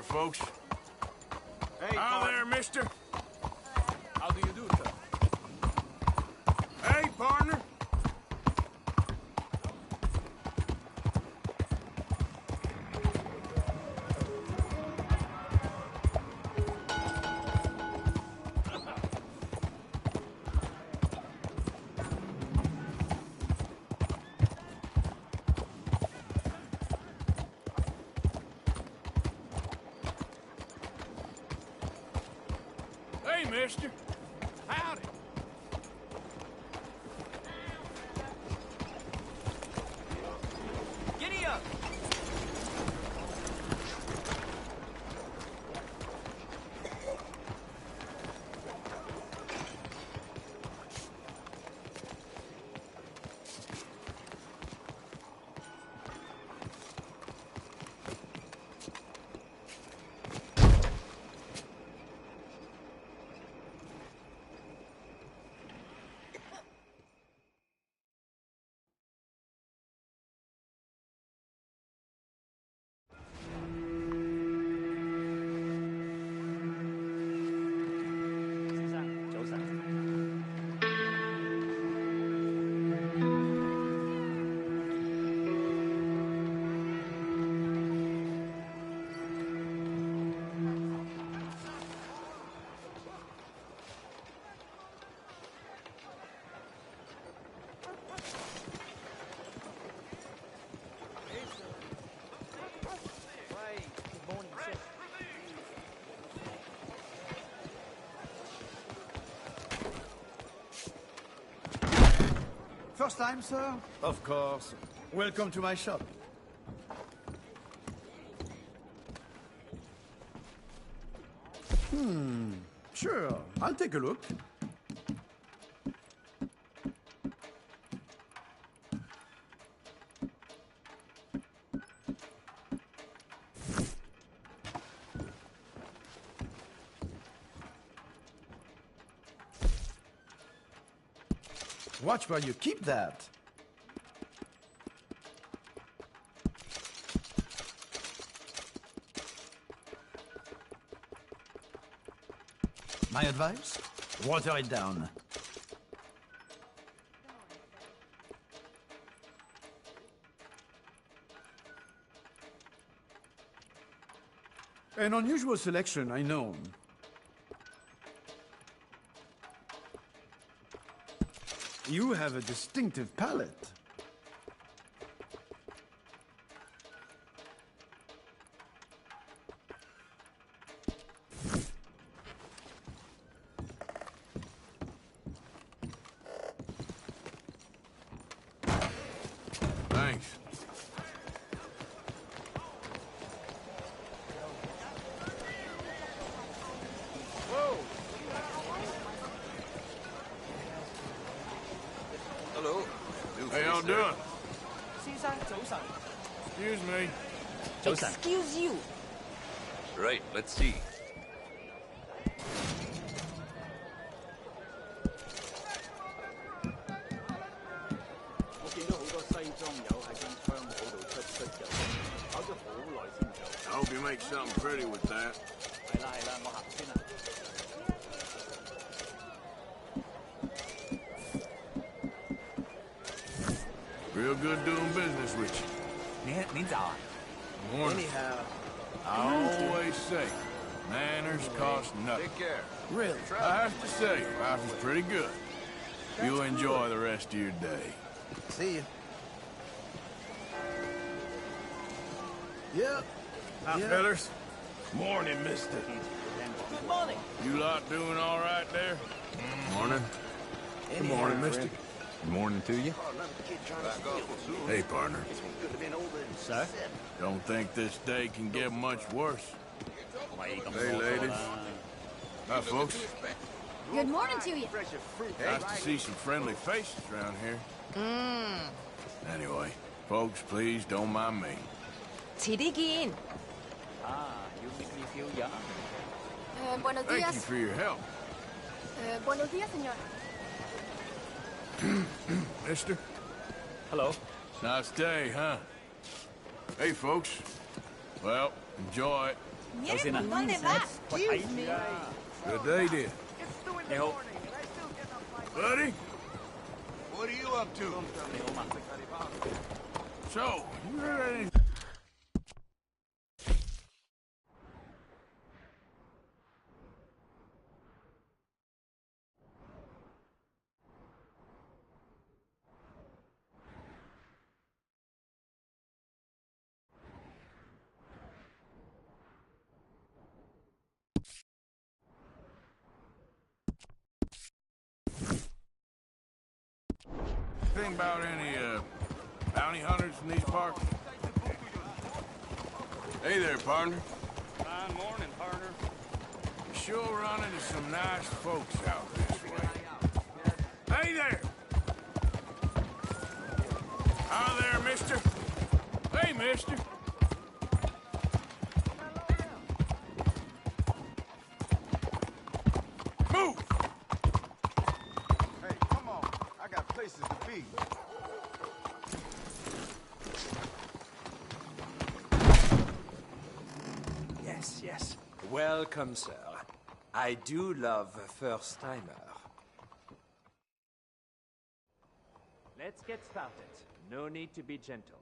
folks. Hey, Hi there, mister. How do you do, sir? Hey, partner. Hey, mister. Howdy. Giddy up! First time, sir? Of course. Welcome to my shop. Sure. I'll take a look. Watch where you keep that. My advice? Water it down. An unusual selection, I know. You have a distinctive palate. Thanks. Whoa! Hello. How y'all doing? 先生，早晨。 Excuse me. Excuse you. Right, let's see. I hope you make something pretty with that. Real good doing business with you. 您早啊。 Morning. Anyhow, I always say, manners cost nothing. Take care. really? I have to say, life is pretty good. You'll enjoy the rest of your day. See ya. Yep. Hi, Yeah. fellas. Morning, mister. Good morning. You lot doing all right there? Morning. Good morning, mister. Good morning to you. Hey, partner. Sir? Don't think this day can get much worse. Hey, ladies. Hi, folks. Good morning to you. Nice to see some friendly faces around here. Anyway, folks, please don't mind me. 지리긴. Ah, you make me feel young. Buenos Thank you días. for your help. Buenos días, señor. Mister? Hello. Nice day, huh? Hey, folks. Well, enjoy it. Miren, ¿dónde vas? Excuse me. Good day, dear. Buddy? What are you up to? So, you heard anything? Thing about any, bounty hunters in these parts? Hey there, partner. Fine morning, partner. You sure run into some nice folks out this way. Hey there! Hi there, mister. Hey, mister. Move! Hey, come on. I got places to be. Yes, yes. Welcome, sir. I do love a first-timer. Let's get started. No need to be gentle.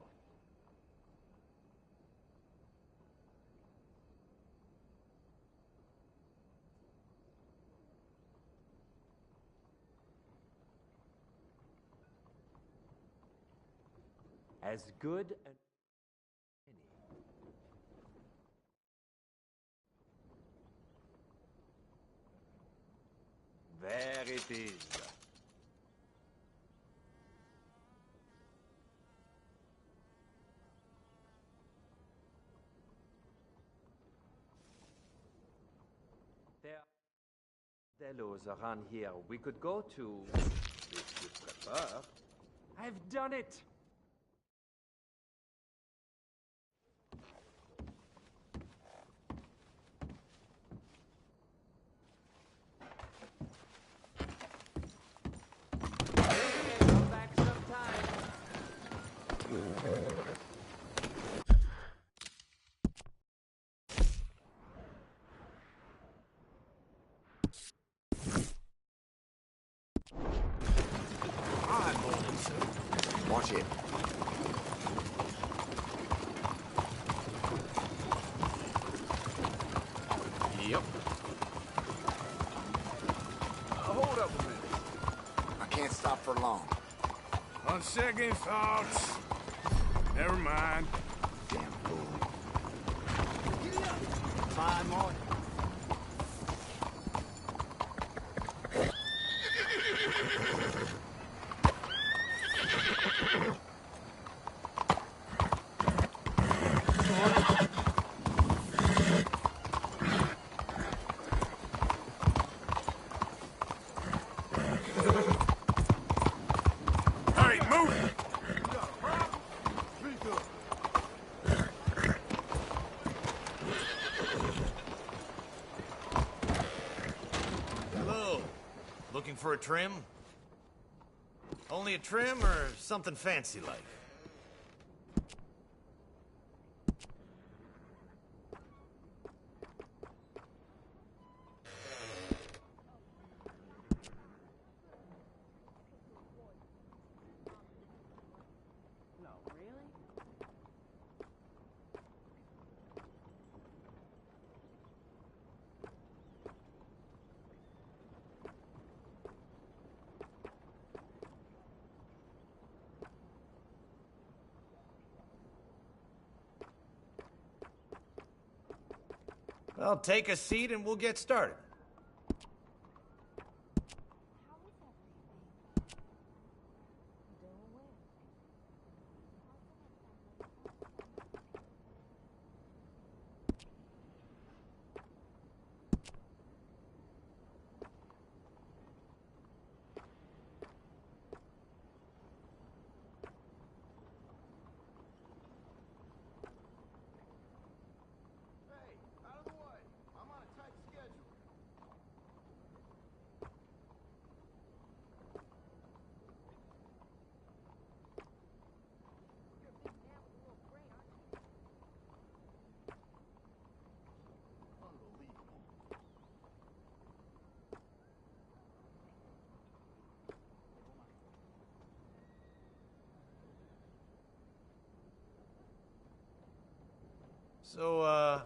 As good an There it is. There are delos around here we could go to, if you prefer. I've done it! Come back sometime. I'm holding, sir. Watch it. Yep. Hold up a minute. I can't stop for long. On second thoughts, never mind. Damn fool. Fine morning. Hey, move! Hello. Looking for a trim? Only a trim or something fancy like? No, really? Well, take a seat and we'll get started. Hey, out of the way. I'm on a tight schedule. So,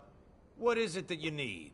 what is it that you need?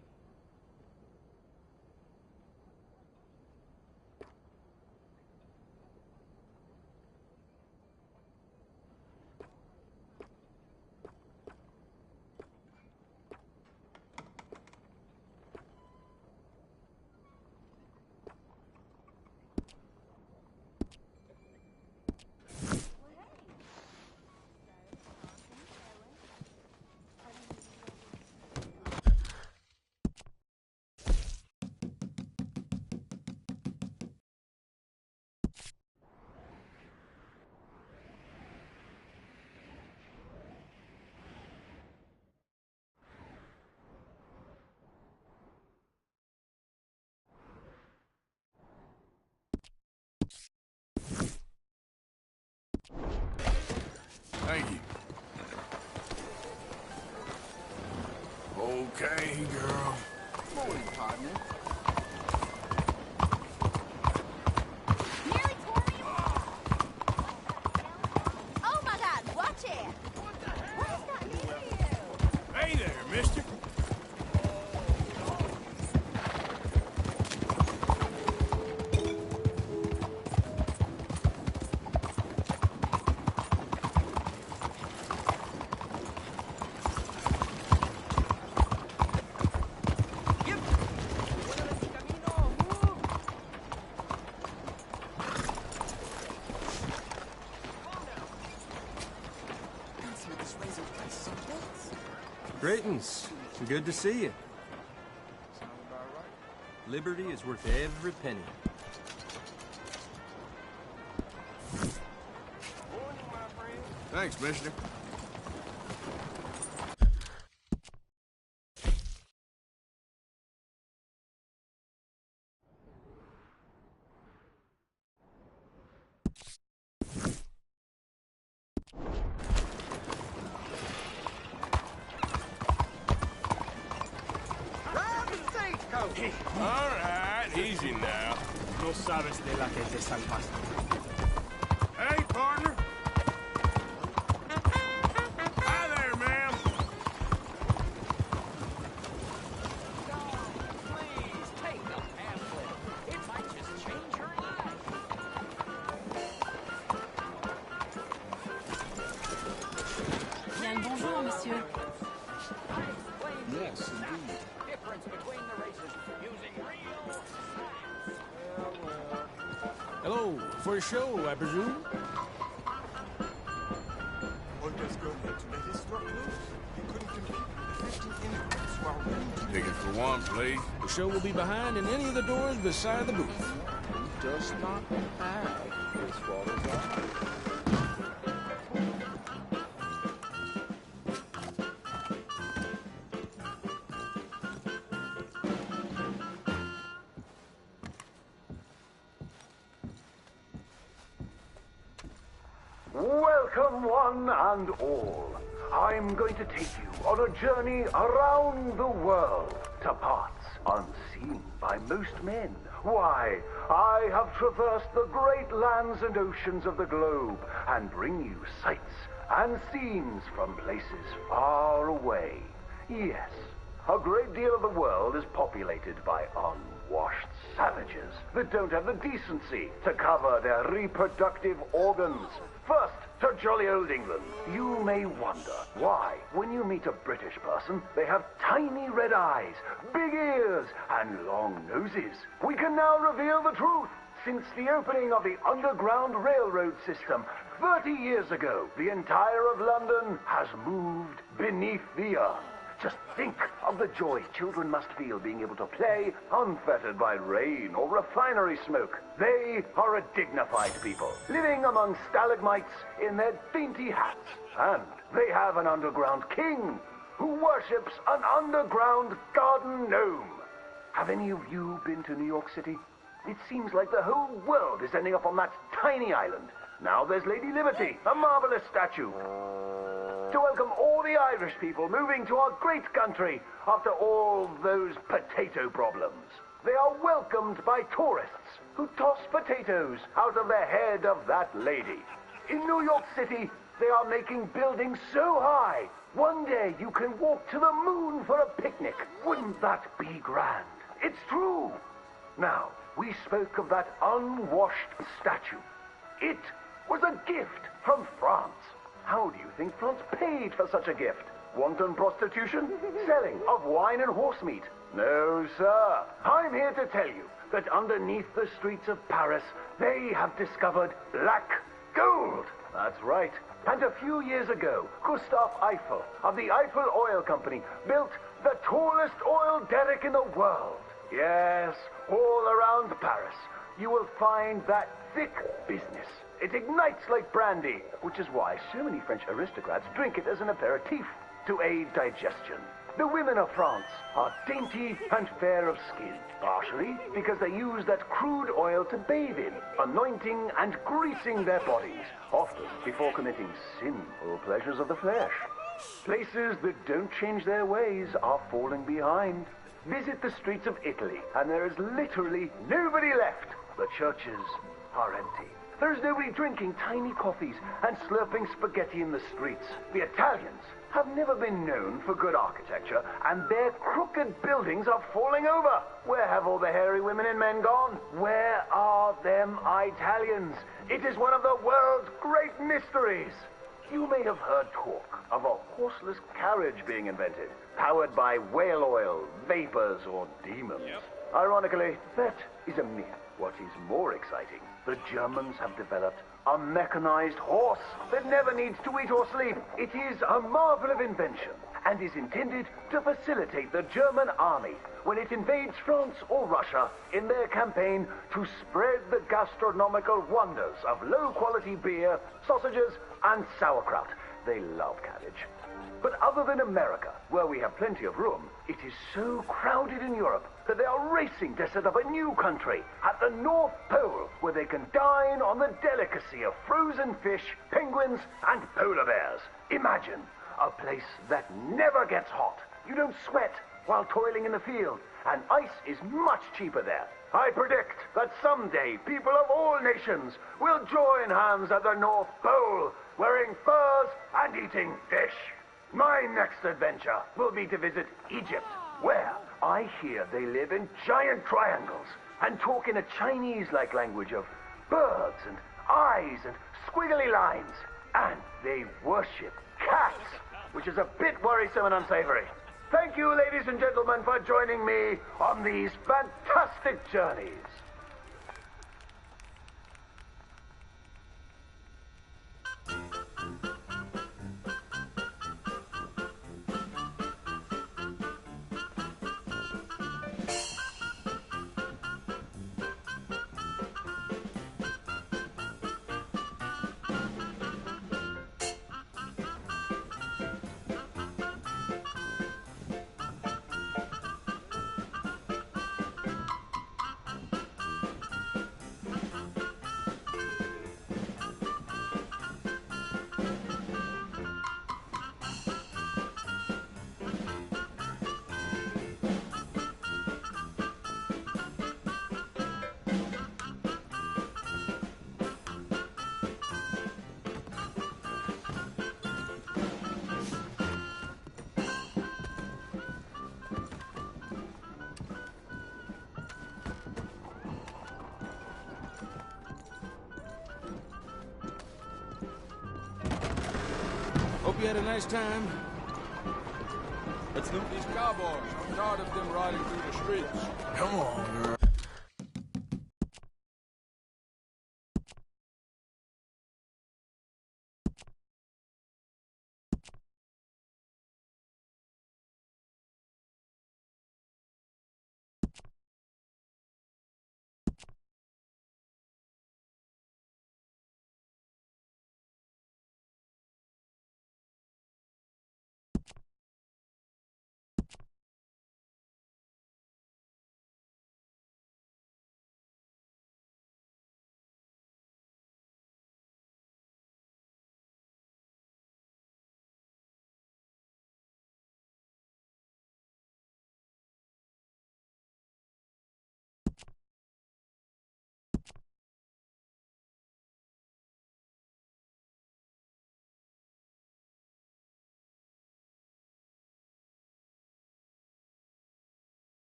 Thank you. Okay, girl. Morning, partner. Oh my God, watch it! What has gotten into you? Hey there, mister. Greetings. Good to see you. Liberty is worth every penny. Thanks, mister. All right, easy now. No sabes de la que te salvaste. Hey, partner. Hi there, ma'am. Please, take the pamphlet. It might just change your life. Bien le bonjour, monsieur. Yes, indeed. Difference between the races using real Hello, for a show, I presume? Ticket for one, please. The show will be behind in any of the doors beside the booth. He does not have his father's eye. Welcome, one and all. I'm going to take you on a journey around the world to parts unseen by most men. Why, I have traversed the great lands and oceans of the globe and bring you sights and scenes from places far away. Yes, a great deal of the world is populated by unwashed savages that don't have the decency to cover their reproductive organs. First, to jolly old England. You may wonder why, when you meet a British person, they have tiny red eyes, big ears, and long noses. We can now reveal the truth. Since the opening of the Underground Railroad system 30 years ago, the entire of London has moved beneath the earth. Just think of the joy children must feel being able to play unfettered by rain or refinery smoke. They are a dignified people, living among stalagmites in their dainty hats. And they have an underground king who worships an underground garden gnome. Have any of you been to New York City? It seems like the whole world is ending up on that tiny island. Now there's Lady Liberty, a marvelous statue. To welcome all the Irish people moving to our great country after all those potato problems. They are welcomed by tourists who toss potatoes out of the head of that lady. In New York City, they are making buildings so high One day you can walk to the moon for a picnic. Wouldn't that be grand? It's true. Now, we spoke of that unwashed statue. It was a gift from France. How do you think France paid for such a gift? Wanton prostitution? Selling of wine and horse meat? No, sir. I'm here to tell you that underneath the streets of Paris, they have discovered black gold. That's right. And a few years ago, Gustave Eiffel of the Eiffel Oil Company built the tallest oil derrick in the world. Yes, all around Paris, you will find that thick business. It ignites like brandy, which is why so many French aristocrats drink it as an aperitif to aid digestion. The women of France are dainty and fair of skin, partially because they use that crude oil to bathe in, anointing and greasing their bodies, often before committing sinful pleasures of the flesh. Places that don't change their ways are falling behind. Visit the streets of Italy, and there is literally nobody left. The churches are empty. There's nobody drinking tiny coffees and slurping spaghetti in the streets. The Italians have never been known for good architecture, and their crooked buildings are falling over. Where have all the hairy women and men gone? Where are them Italians? It is one of the world's great mysteries. You may have heard talk of a horseless carriage being invented, powered by whale oil, vapors, or demons. Ironically, that is a myth. What is more exciting, the Germans have developed a mechanized horse that never needs to eat or sleep. It is a marvel of invention and is intended to facilitate the German army when it invades France or Russia in their campaign to spread the gastronomical wonders of low-quality beer, sausages, and sauerkraut. They love cabbage. But other than America, where we have plenty of room, it is so crowded in Europe that they are racing to set up a new country at the North Pole where they can dine on the delicacy of frozen fish, penguins, and polar bears. Imagine a place that never gets hot. You don't sweat while toiling in the field, and ice is much cheaper there. I predict that someday people of all nations will join hands at the North Pole, wearing furs and eating fish. My next adventure will be to visit Egypt, where I hear they live in giant triangles and talk in a Chinese-like language of birds and eyes and squiggly lines. And they worship cats, which is a bit worrisome and unsavory. Thank you, ladies and gentlemen, for joining me on these fantastic journeys. Hope you had a nice time. Let's loot these cowboys. I'm tired of them riding through the streets. Come on, girl.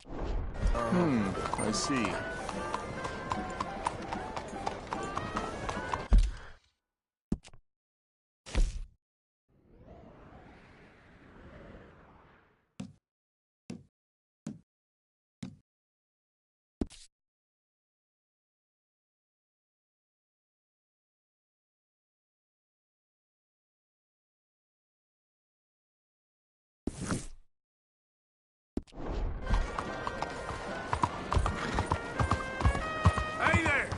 I see. Hey there!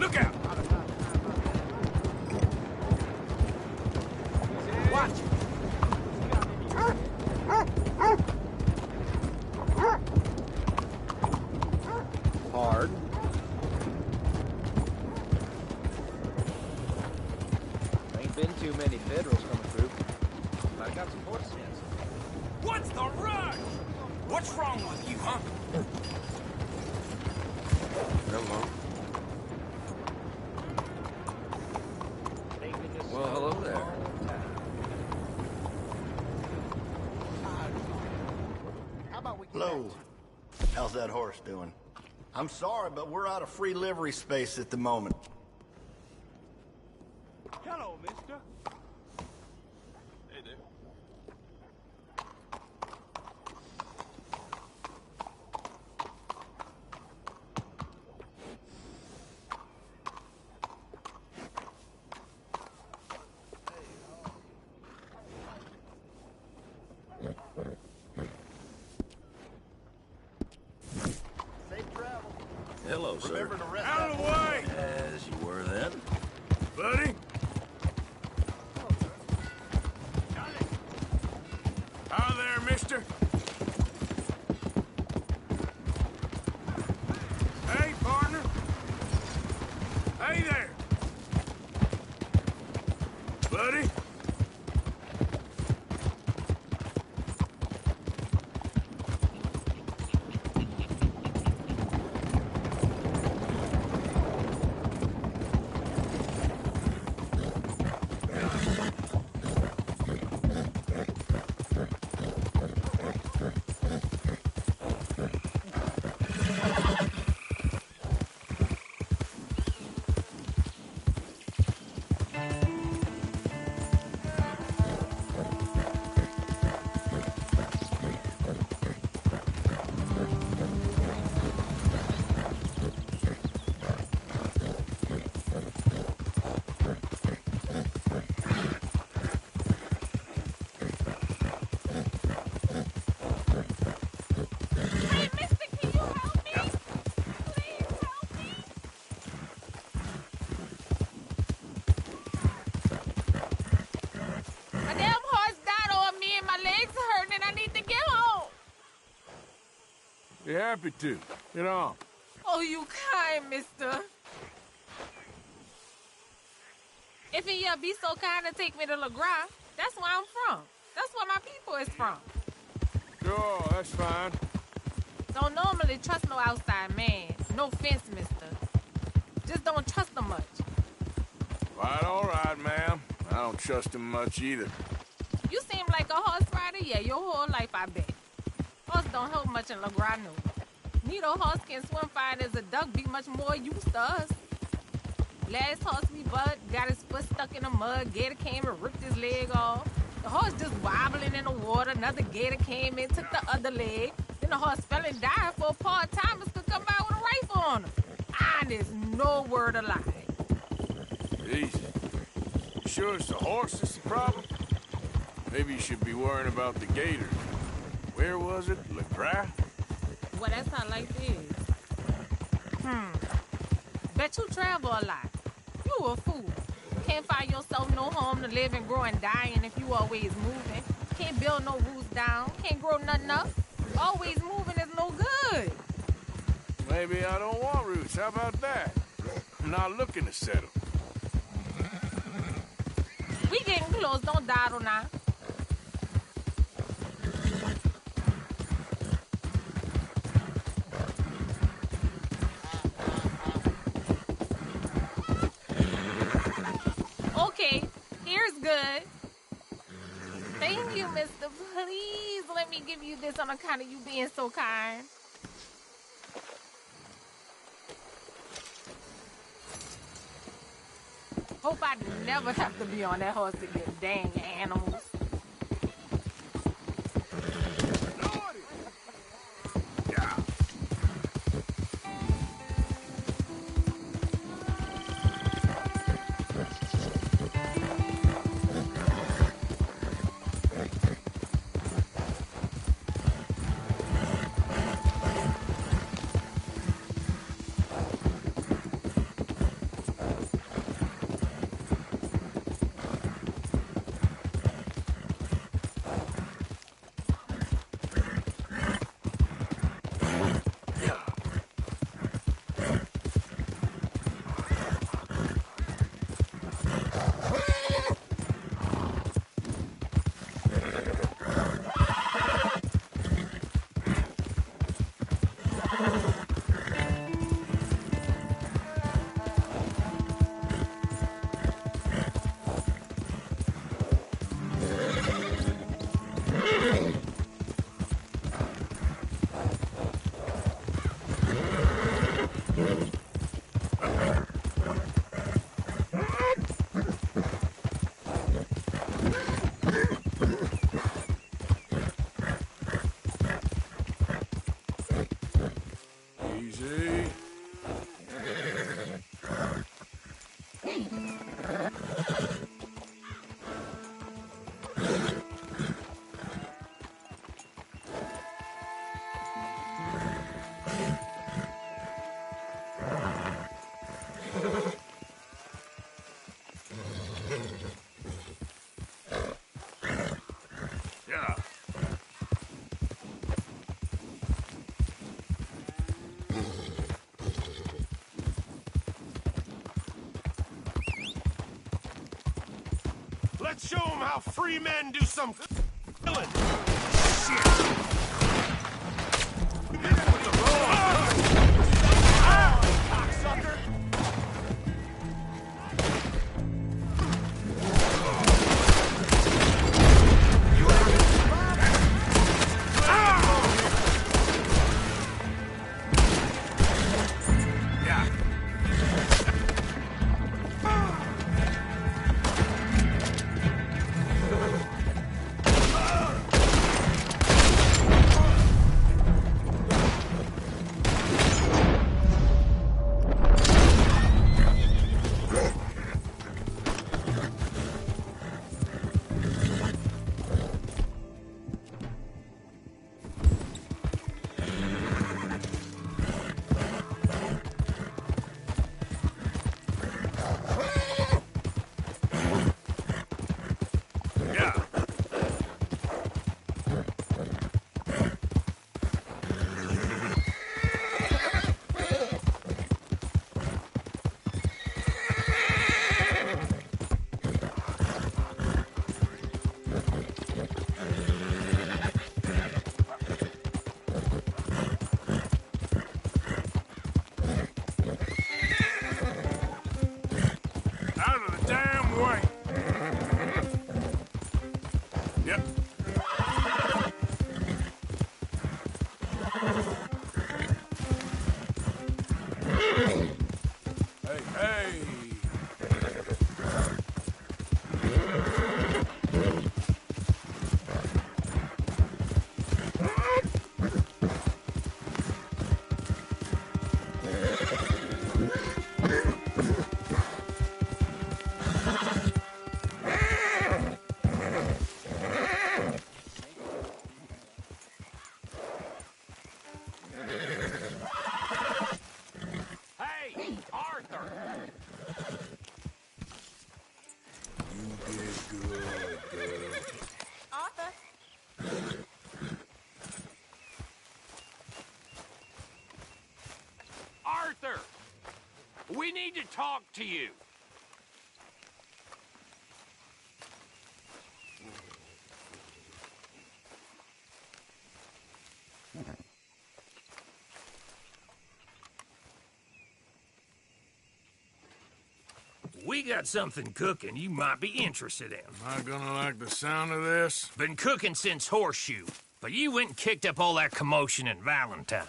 Look out! Watch. Hard. Ain't been too many Federals coming through. But I got some horse sense. What's the rush? What's wrong with you, huh? Hello. Well, hello there. Hello. How's that horse doing? I'm sorry, but we're out of free livery space at the moment. Hello, mister. Hey there. Hello, sir. Remember to rest Out of the way! As you were then. Buddy? Hi there, mister. Hey, partner. Hey there. Buddy? Hey, mister, can you help me? Please help me. My damn horse died on me and my legs are hurting and I need to get home. Be happy to. Get on. Oh, you kind, mister. If you be so kind to take me to LeGras, that's where I'm from. That's where my people is from. Sure, that's fine. Don't normally trust no outside man. No offense, mister. Just don't trust them much. Quite all right, ma'am. I don't trust him much either. You seem like a horse rider, yeah, your whole life, I bet. Horse don't help much in LeGras, no. Neither horse can swim fine as a duck, be much more used to us. Last horse we bought got his foot stuck in the mud, gator came and ripped his leg off. The horse just wobbling in the water, another gator came in, took the other leg. Then the horse fell and died before part-timers could come by with a rifle on him. And there's no word of lie. Easy. You sure it's the horse that's the problem? Maybe you should be worrying about the gator. Where was it? LeGras? Well, that's how life is. Bet you travel a lot. You a fool. Can't find yourself no home to live and grow and dying if you always moving. Can't build no roots down. Can't grow nothing up. Always moving is no good. Maybe I don't want roots. How about that? I'm not looking to settle. We getting close. Don't dawdle now. Okay, here's good. Thank you, mister. Please let me give you this on account of you being so kind. Hope I never have to be on that horse again, dang animals. Easy. Yeah. Let's show them how free men do some killing. Cocksucker! Out of the damn way. Yep. Hey, hey. Hey, Arthur! You did good, girl. Arthur. Arthur! We need to talk to you. We got something cooking you might be interested in. Am I gonna like the sound of this? Been cooking since Horseshoe, but you went and kicked up all that commotion in Valentine.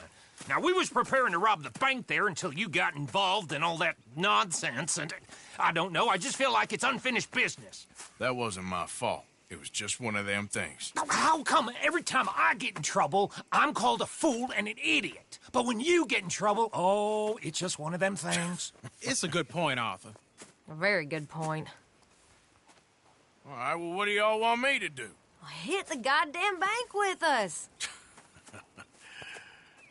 Now, we was preparing to rob the bank there until you got involved in all that nonsense, and I don't know, I just feel like it's unfinished business. That wasn't my fault. It was just one of them things. How come every time I get in trouble, I'm called a fool and an idiot? But when you get in trouble, oh, it's just one of them things. It's a good point, Arthur. A very good point. All right, well, what do y'all want me to do? Hit the goddamn bank with us.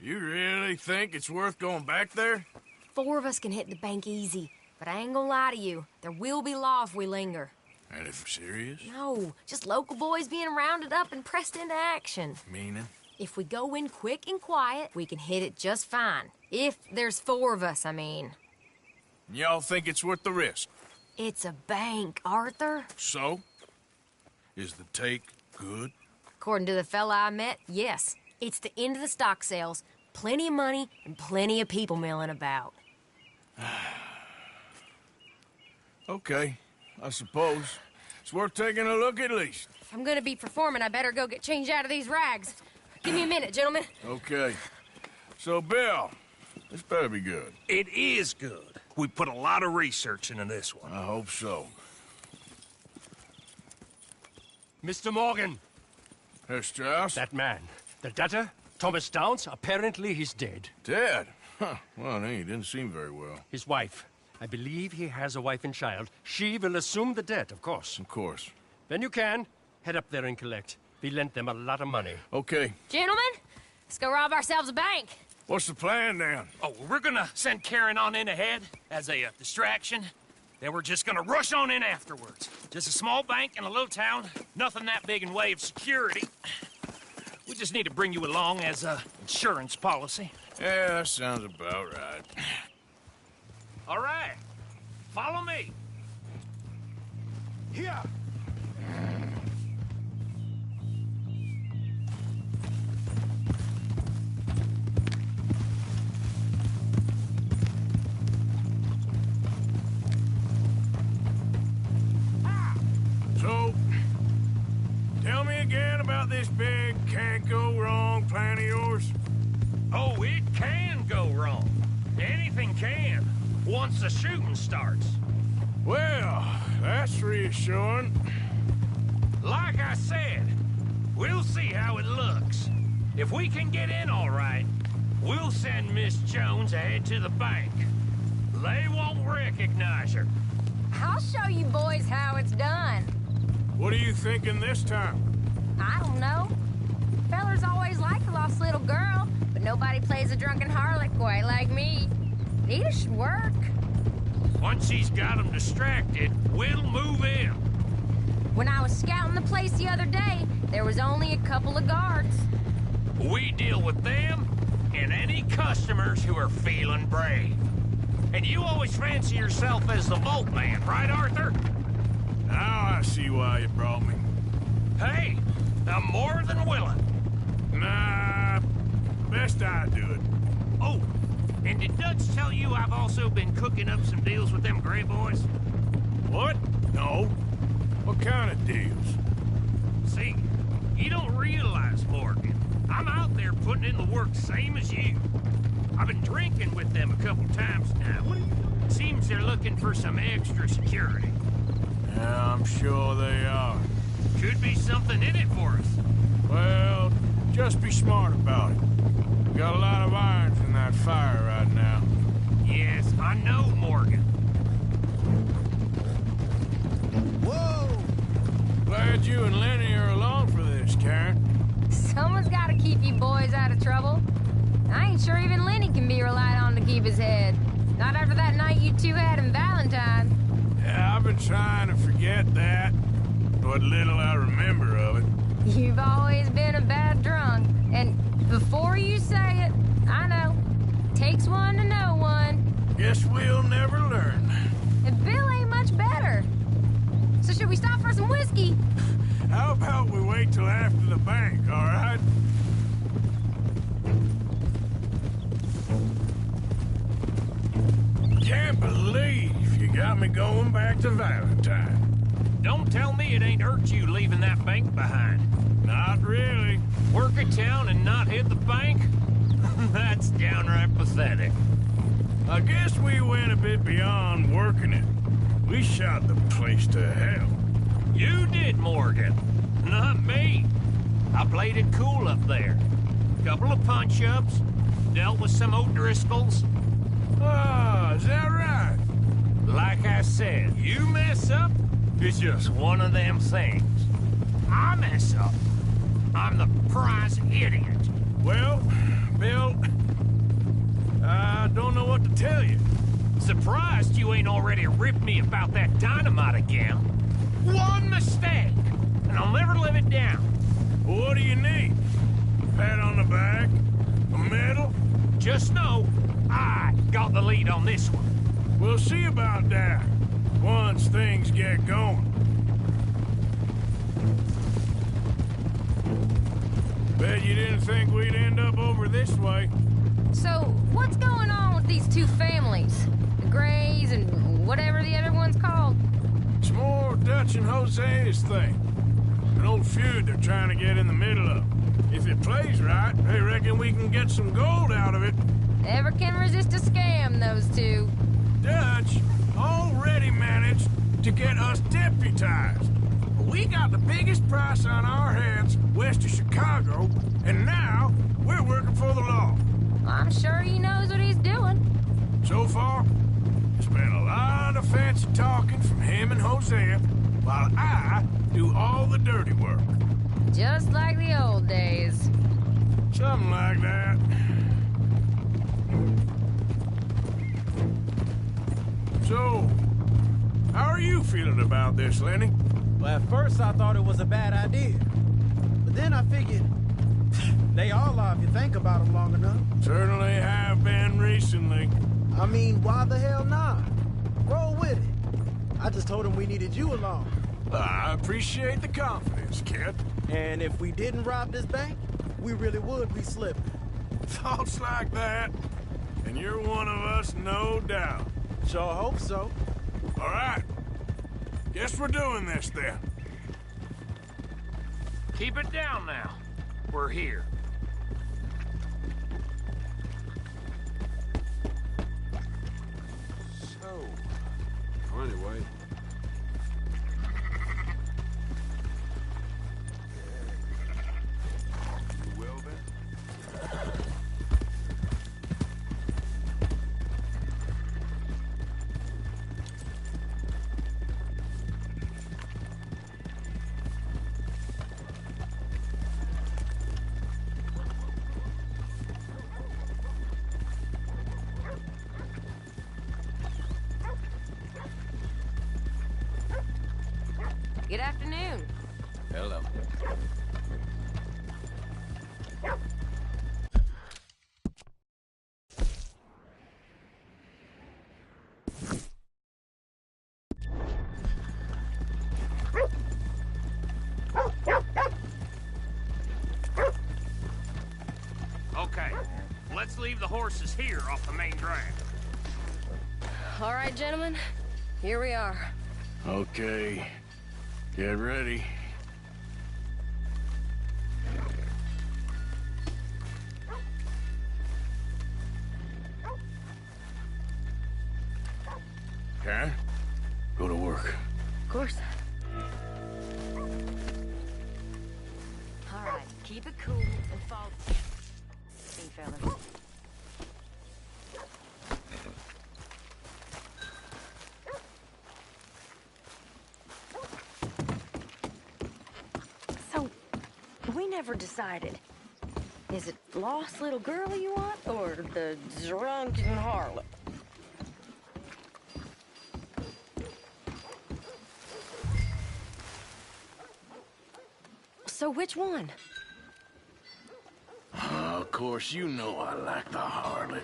You really think it's worth going back there? 4 of us can hit the bank easy, but I ain't gonna lie to you. There will be law if we linger. And if we're serious? No, just local boys being rounded up and pressed into action. Meaning? If we go in quick and quiet, we can hit it just fine. If there's 4 of us, I mean. Y'all think it's worth the risk? It's a bank, Arthur. So? Is the take good? According to the fella I met, yes. It's the end of the stock sales. Plenty of money and plenty of people milling about. Okay, I suppose. It's worth taking a look at least. If I'm gonna be performing, I better go get changed out of these rags. Give me a minute, gentlemen. Okay. So, Bill, this better be good. It is good. We put a lot of research into this one. I hope so. Mr. Morgan. Herr Strauss? That man. The debtor, Thomas Downs, apparently he's dead. Dead? Huh. Well, he didn't seem very well. His wife. I believe he has a wife and child. She will assume the debt, of course. Of course. Then you can head up there and collect. We lent them a lot of money. Okay. Gentlemen, let's go rob ourselves a bank. What's the plan, then? Oh, we're gonna send Karen on in ahead as a distraction. Then we're just gonna rush on in afterwards. Just a small bank in a little town. Nothing that big in way of security. We just need to bring you along as a insurance policy. Yeah, that sounds about right. All right. Follow me. Here. So, tell me again about this big can't-go-wrong plan of yours. Oh, it can go wrong. Anything can, once the shooting starts. Well, that's reassuring. Like I said, we'll see how it looks. If we can get in all right, we'll send Miss Jones ahead to the bank. They won't recognize her. I'll show you boys how it's done. What are you thinking this time? I don't know. Fellers always like a lost little girl, but nobody plays a drunken harlot quite like me. It should work. Once she's got them distracted, we'll move in. When I was scouting the place the other day, there was only a couple of guards. We deal with them and any customers who are feeling brave. And you always fancy yourself as the vault man, right, Arthur? Now I see why you brought me. Hey, I'm more than willing. Nah, best I do it. Oh, and did Dutch tell you I've also been cooking up some deals with them Gray Boys? What? No. What kind of deals? See, you don't realize, Morgan. I'm out there putting in the work same as you. I've been drinking with them a couple times now. Seems they're looking for some extra security. Yeah, I'm sure they are. Could be something in it for us. Well, just be smart about it. We got a lot of irons in that fire right now. Yes, I know, Morgan. Whoa! Glad you and Lenny are along for this, Karen. Someone's got to keep you boys out of trouble. I ain't sure even Lenny can be relied on to keep his head. Not after that night you two had in Valentine. Yeah, I've been trying to forget that. What little I remember of it. You've always been a bad drunk. And before you say it, I know. Takes one to know one. Guess we'll never learn. And Bill ain't much better. So should we stop for some whiskey? How about we wait till after the bank, all right? Can't believe you got got me going back to Valentine. Don't tell me it ain't hurt you leaving that bank behind. Not really. Work a town and not hit the bank? That's downright pathetic. I guess we went a bit beyond working it. We shot the place to hell. You did, Morgan. Not me. I played it cool up there. Couple of punch-ups, dealt with some O'Driscolls. Ah, is that right? Like I said, you mess up, it's just one of them things. I mess up, I'm the prize idiot. Well, Bill, I don't know what to tell you. Surprised you ain't already ripped me about that dynamite again. One mistake, and I'll never live it down. What do you need? A pat on the back? A medal? Just know, I got the lead on this one. We'll see about that, once things get going. Bet you didn't think we'd end up over this way. So, what's going on with these two families? The Grays and whatever the other one's called? It's more Dutch and Jose's thing. An old feud they're trying to get in the middle of. If it plays right, they reckon we can get some gold out of it. Never can resist a scam, those two. Dutch already managed to get us deputized. We got the biggest price on our heads west of Chicago, and now we're working for the law. I'm sure he knows what he's doing. So far, there's been a lot of fancy talking from him and Hosea, while I do all the dirty work. Just like the old days. Something like that. So, how are you feeling about this, Lenny? Well, at first I thought it was a bad idea. But then I figured, they all are if you think about them long enough. Certainly have been recently. I mean, why the hell not? Roll with it. I just told him we needed you along. I appreciate the confidence, kid. And if we didn't rob this bank, we really would be slipping. Thoughts like that, and you're one of us, no doubt. Sure hope so. All right. Guess we're doing this, then. Keep it down now. We're here. So, anyway. You will then? Good afternoon. Hello. Okay, let's leave the horses here off the main drag. All right, gentlemen. Here we are. Okay. Get ready. Karen, go to work. Of course. All right, keep it cool and follow. See, fellas. So, we never decided. Is it lost little girl you want, or the drunken harlot? So which one? Of course, you know I like the harlot.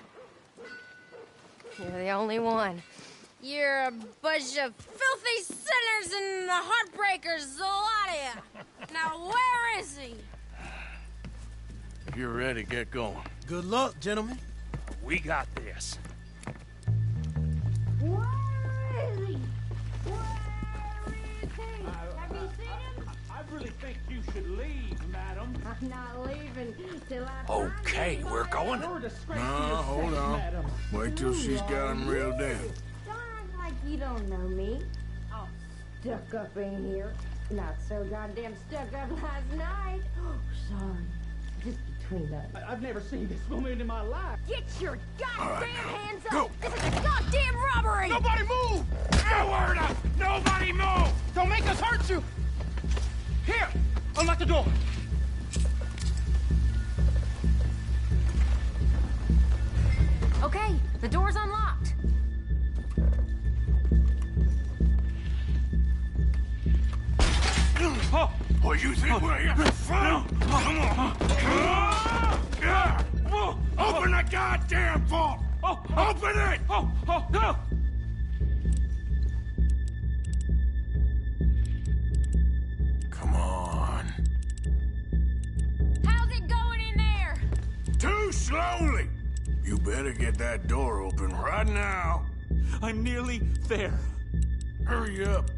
You're the only one. You're a bunch of filthy sinners and the heartbreakers, the lot of you. Now, where is he? If you're ready, get going. Good luck, gentlemen. We got this. Where is he? I'm not leaving till I Okay, we're going. No, hold on. Wait till she's got him reeled in. Don't act like you don't know me. All stuck up in here. Not so goddamn stuck up last night. Oh, sorry. Just between us. I've never seen this woman in my life. Get your goddamn hands up! Go. This is a goddamn robbery! Nobody move! No word up! Nobody move! Don't make us hurt you! Here! Unlock the door! Okay, the door's unlocked. Oh, you think we're here for fun? Come on. Open the goddamn vault! Open it! No! Come on. How's it going in there? Too slowly! You better get that door open right now. I'm nearly there. Hurry up.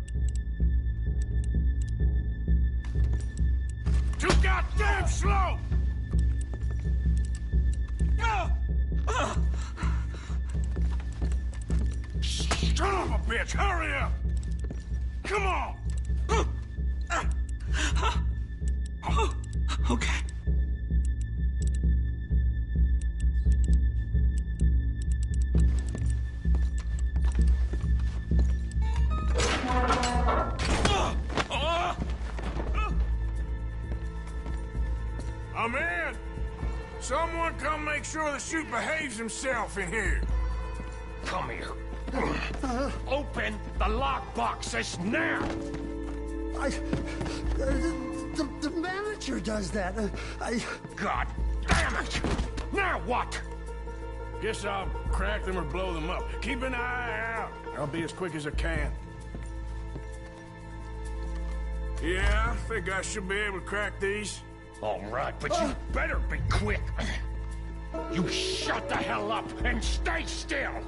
Too goddamn slow! Son of a bitch, hurry up! Come on! Okay. I'm in! Someone come make sure the chute behaves himself in here. Come here. Open the lockbox this now! The manager does that. God damn it! Now what? Guess I'll crack them or blow them up. Keep an eye out. I'll be as quick as I can. Yeah, I think I should be able to crack these. All right, but you better be quick. You shut the hell up and stay still!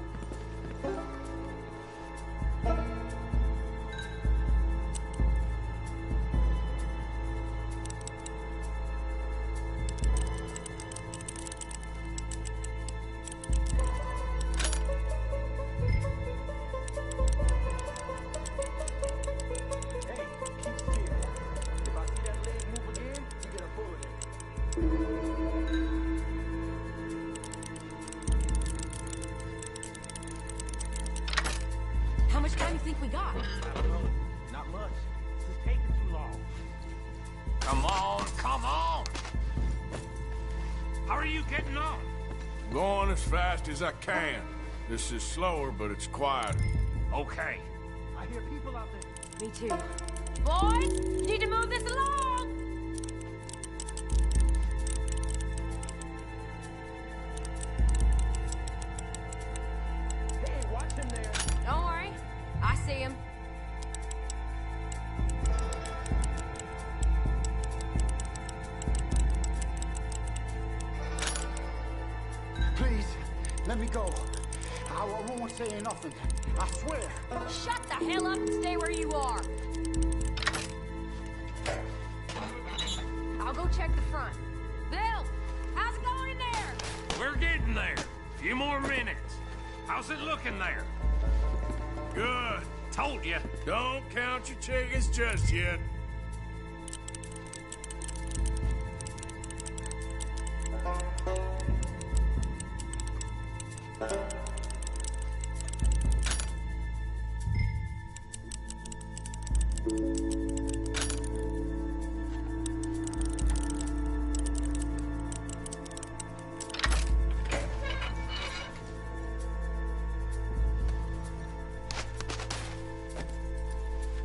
How much time do you think we got? I don't know. Not much. This is taking too long. Come on, come on! How are you getting on? Going as fast as I can. This is slower, but it's quieter. Okay. I hear people out there. Me too. Boys, you need to move this along! Hey, watch him there. Don't worry. I see him. Please, let me go. I won't say nothing. I swear. Shut the hell up and stay where you are. I'll go check the front. Bill, how's it going in there? We're getting there. Few more minutes. How's it looking there? Good. Told you. Don't count your chickens just yet.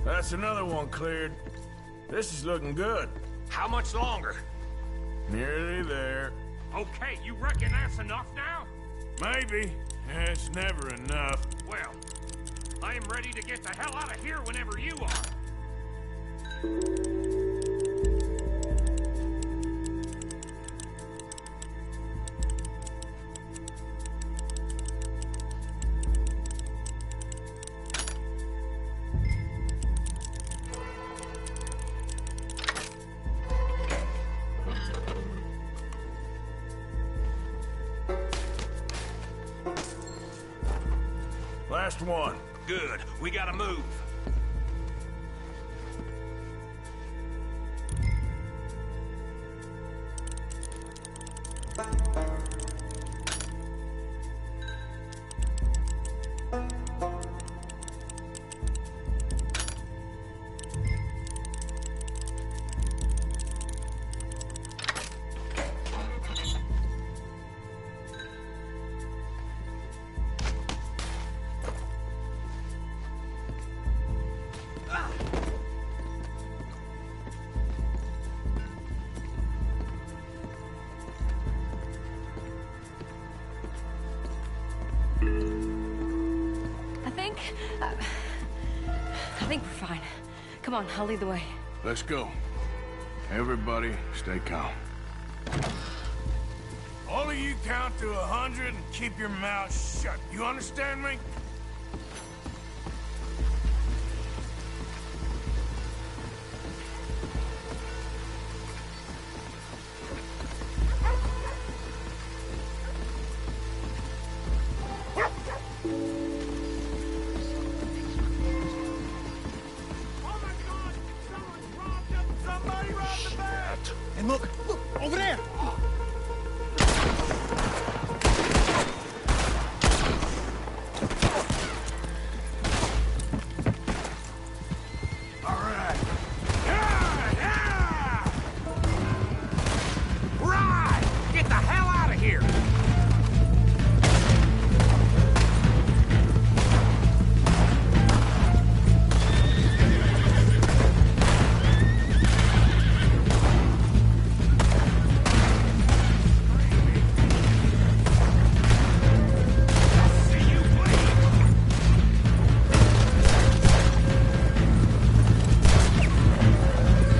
That's another one cleared. This is looking good. How much longer? Nearly there. Okay, you reckon that's enough now? Maybe. It's never enough. Well, I am ready to get the hell out of here whenever you are. last one. Good. We gotta move. I think we're fine. Come on, I'll lead the way. Let's go. Everybody, stay calm. All of you count to 100 and keep your mouth shut. You understand me? And look, over there! Get the hell out of here!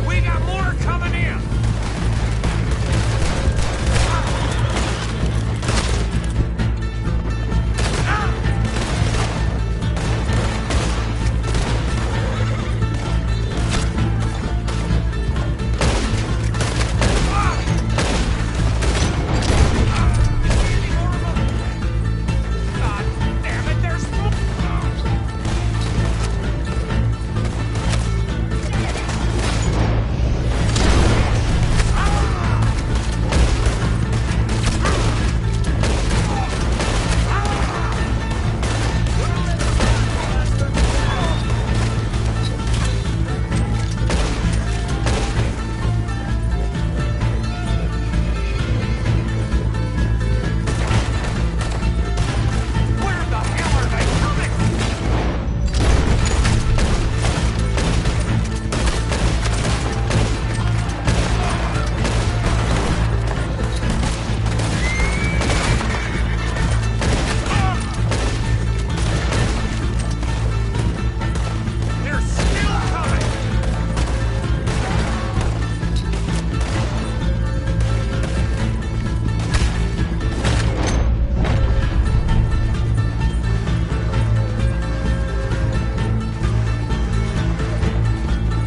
We got more coming in! God damn it, there's more! Where the hell are they coming? They're still coming!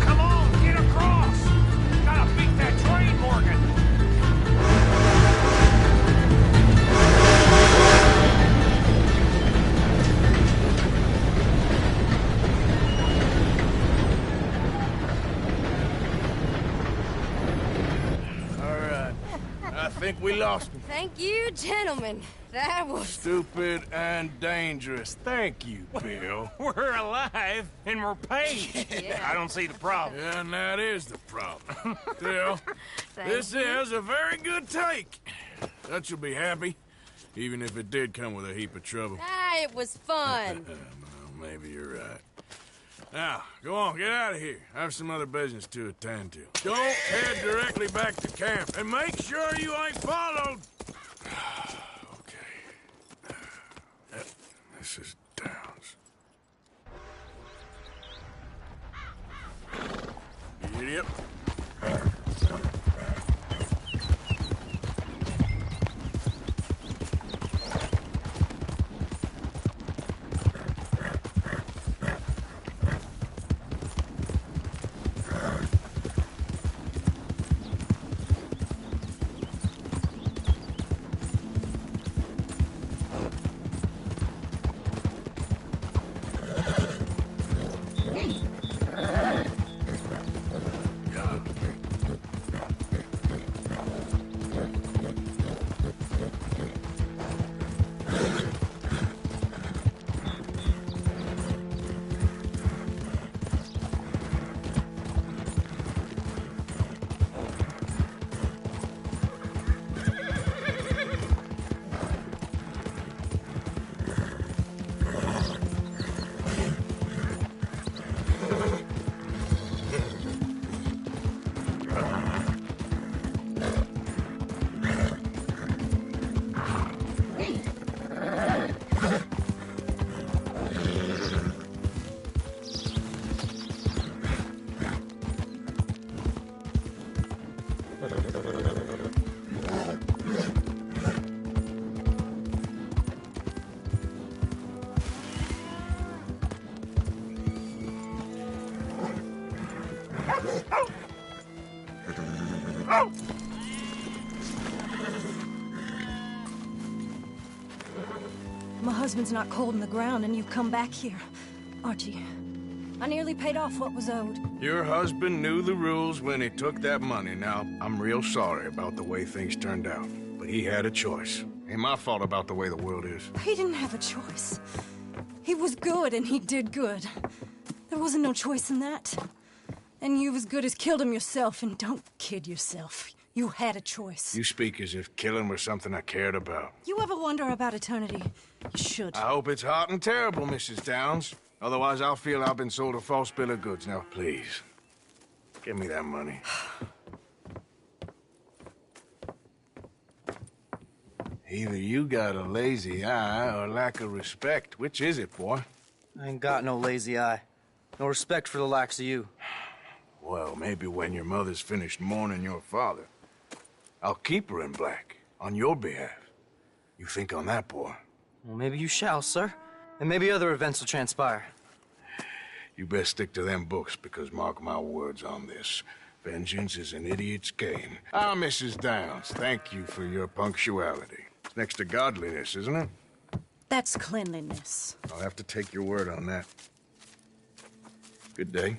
Come on, get across! Gotta beat that train, Morgan! All right. I think we lost him. Thank you, gentlemen. That was... Stupid and dangerous. Thank you, Bill. We're alive, and we're paid. Yeah. I don't see the problem. Yeah, and that is the problem. Still, Thank this you. is a very good take. Dutch will be happy, even if it did come with a heap of trouble. Ah, it was fun. Well, maybe you're right. Now, go on, get out of here. I have some other business to attend to. Don't head directly back to camp, and make sure you ain't followed. Okay. This is Downs. Idiot. My husband's not cold in the ground, and you've come back here. Archie, I nearly paid off what was owed. Your husband knew the rules when he took that money. Now, I'm real sorry about the way things turned out. But he had a choice. Ain't my fault about the way the world is. He didn't have a choice. He was good, and he did good. There wasn't no choice in that. And you as good as killed him yourself, and don't kid yourself. You had a choice. You speak as if killing was something I cared about. You ever wonder about eternity? You should. I hope it's hot and terrible, Mrs. Downs. Otherwise, I'll feel I've been sold a false bill of goods. Now, please, give me that money. Either you got a lazy eye or lack of respect. Which is it, boy? I ain't got no lazy eye. No respect for the likes of you. Well, maybe when your mother's finished mourning your father, I'll keep her in black, on your behalf. You think on that, boy? Well, maybe you shall, sir. And maybe other events will transpire. You best stick to them books, because mark my words on this. Vengeance is an idiot's game. Ah, Mrs. Downs, thank you for your punctuality. It's next to godliness, isn't it? That's cleanliness. I'll have to take your word on that. Good day.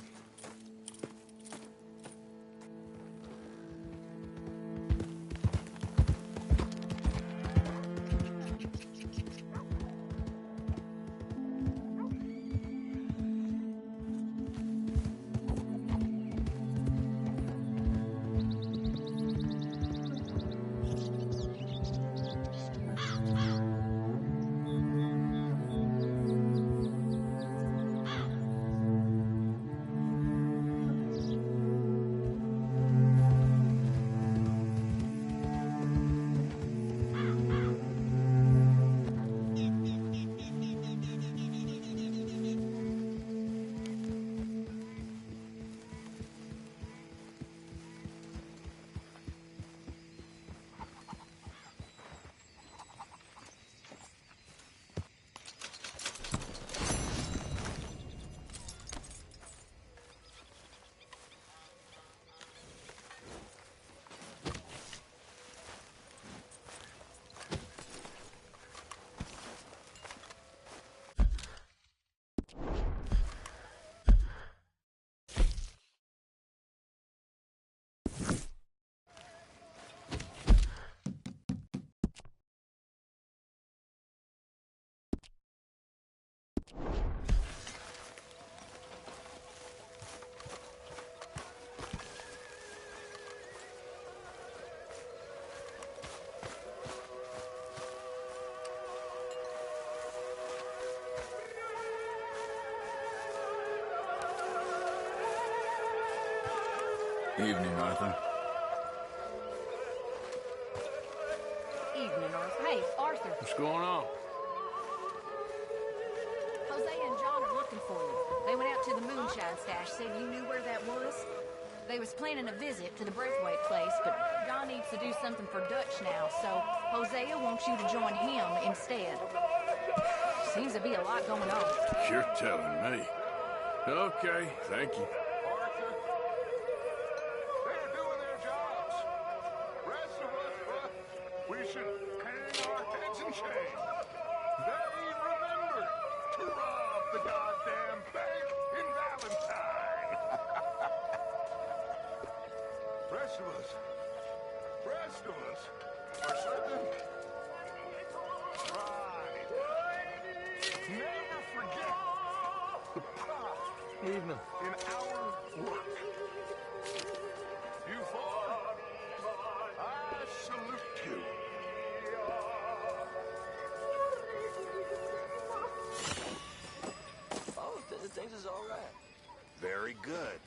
Evening, Arthur. Evening, Arthur. Hey, Arthur. What's going on? Hosea and John are looking for you. They went out to the moonshine stash, said you knew where that was. They was planning a visit to the Braithwaite place, but John needs to do something for Dutch now, so Hosea wants you to join him instead. Seems to be a lot going on. You're telling me. Okay, thank you. We should hang our heads in shame. They remembered to rob the goddamn bank in Valentine. Rest of us are certain. Right. Never forget the pride Evening. in our work. You four, I salute you. Oh, things is all right. Very good.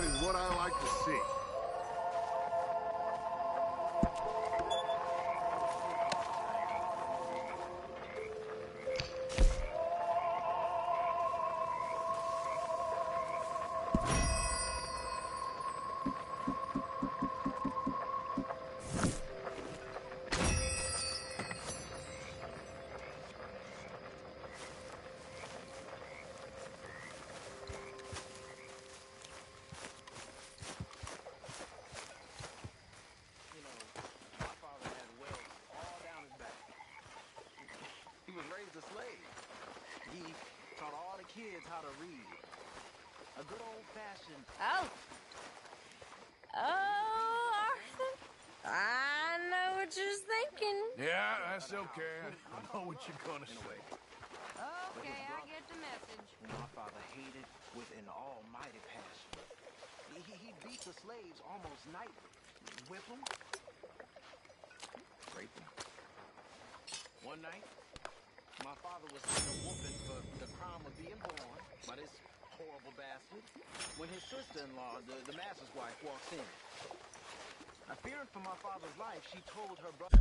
is what I like to see. A slave. He taught all the kids how to read. A good old-fashioned... Oh, Arthur, I know what you're thinking. Yeah, that's okay. I know what you're gonna say. Okay, I get the message. My father hated with an almighty passion. He'd beat the slaves almost nightly. Whip them. Rape them. One night, my father was taking a whooping for the crime of being born by this horrible bastard when his sister-in-law, the master's wife, walks in. Fearing for my father's life, she told her brother...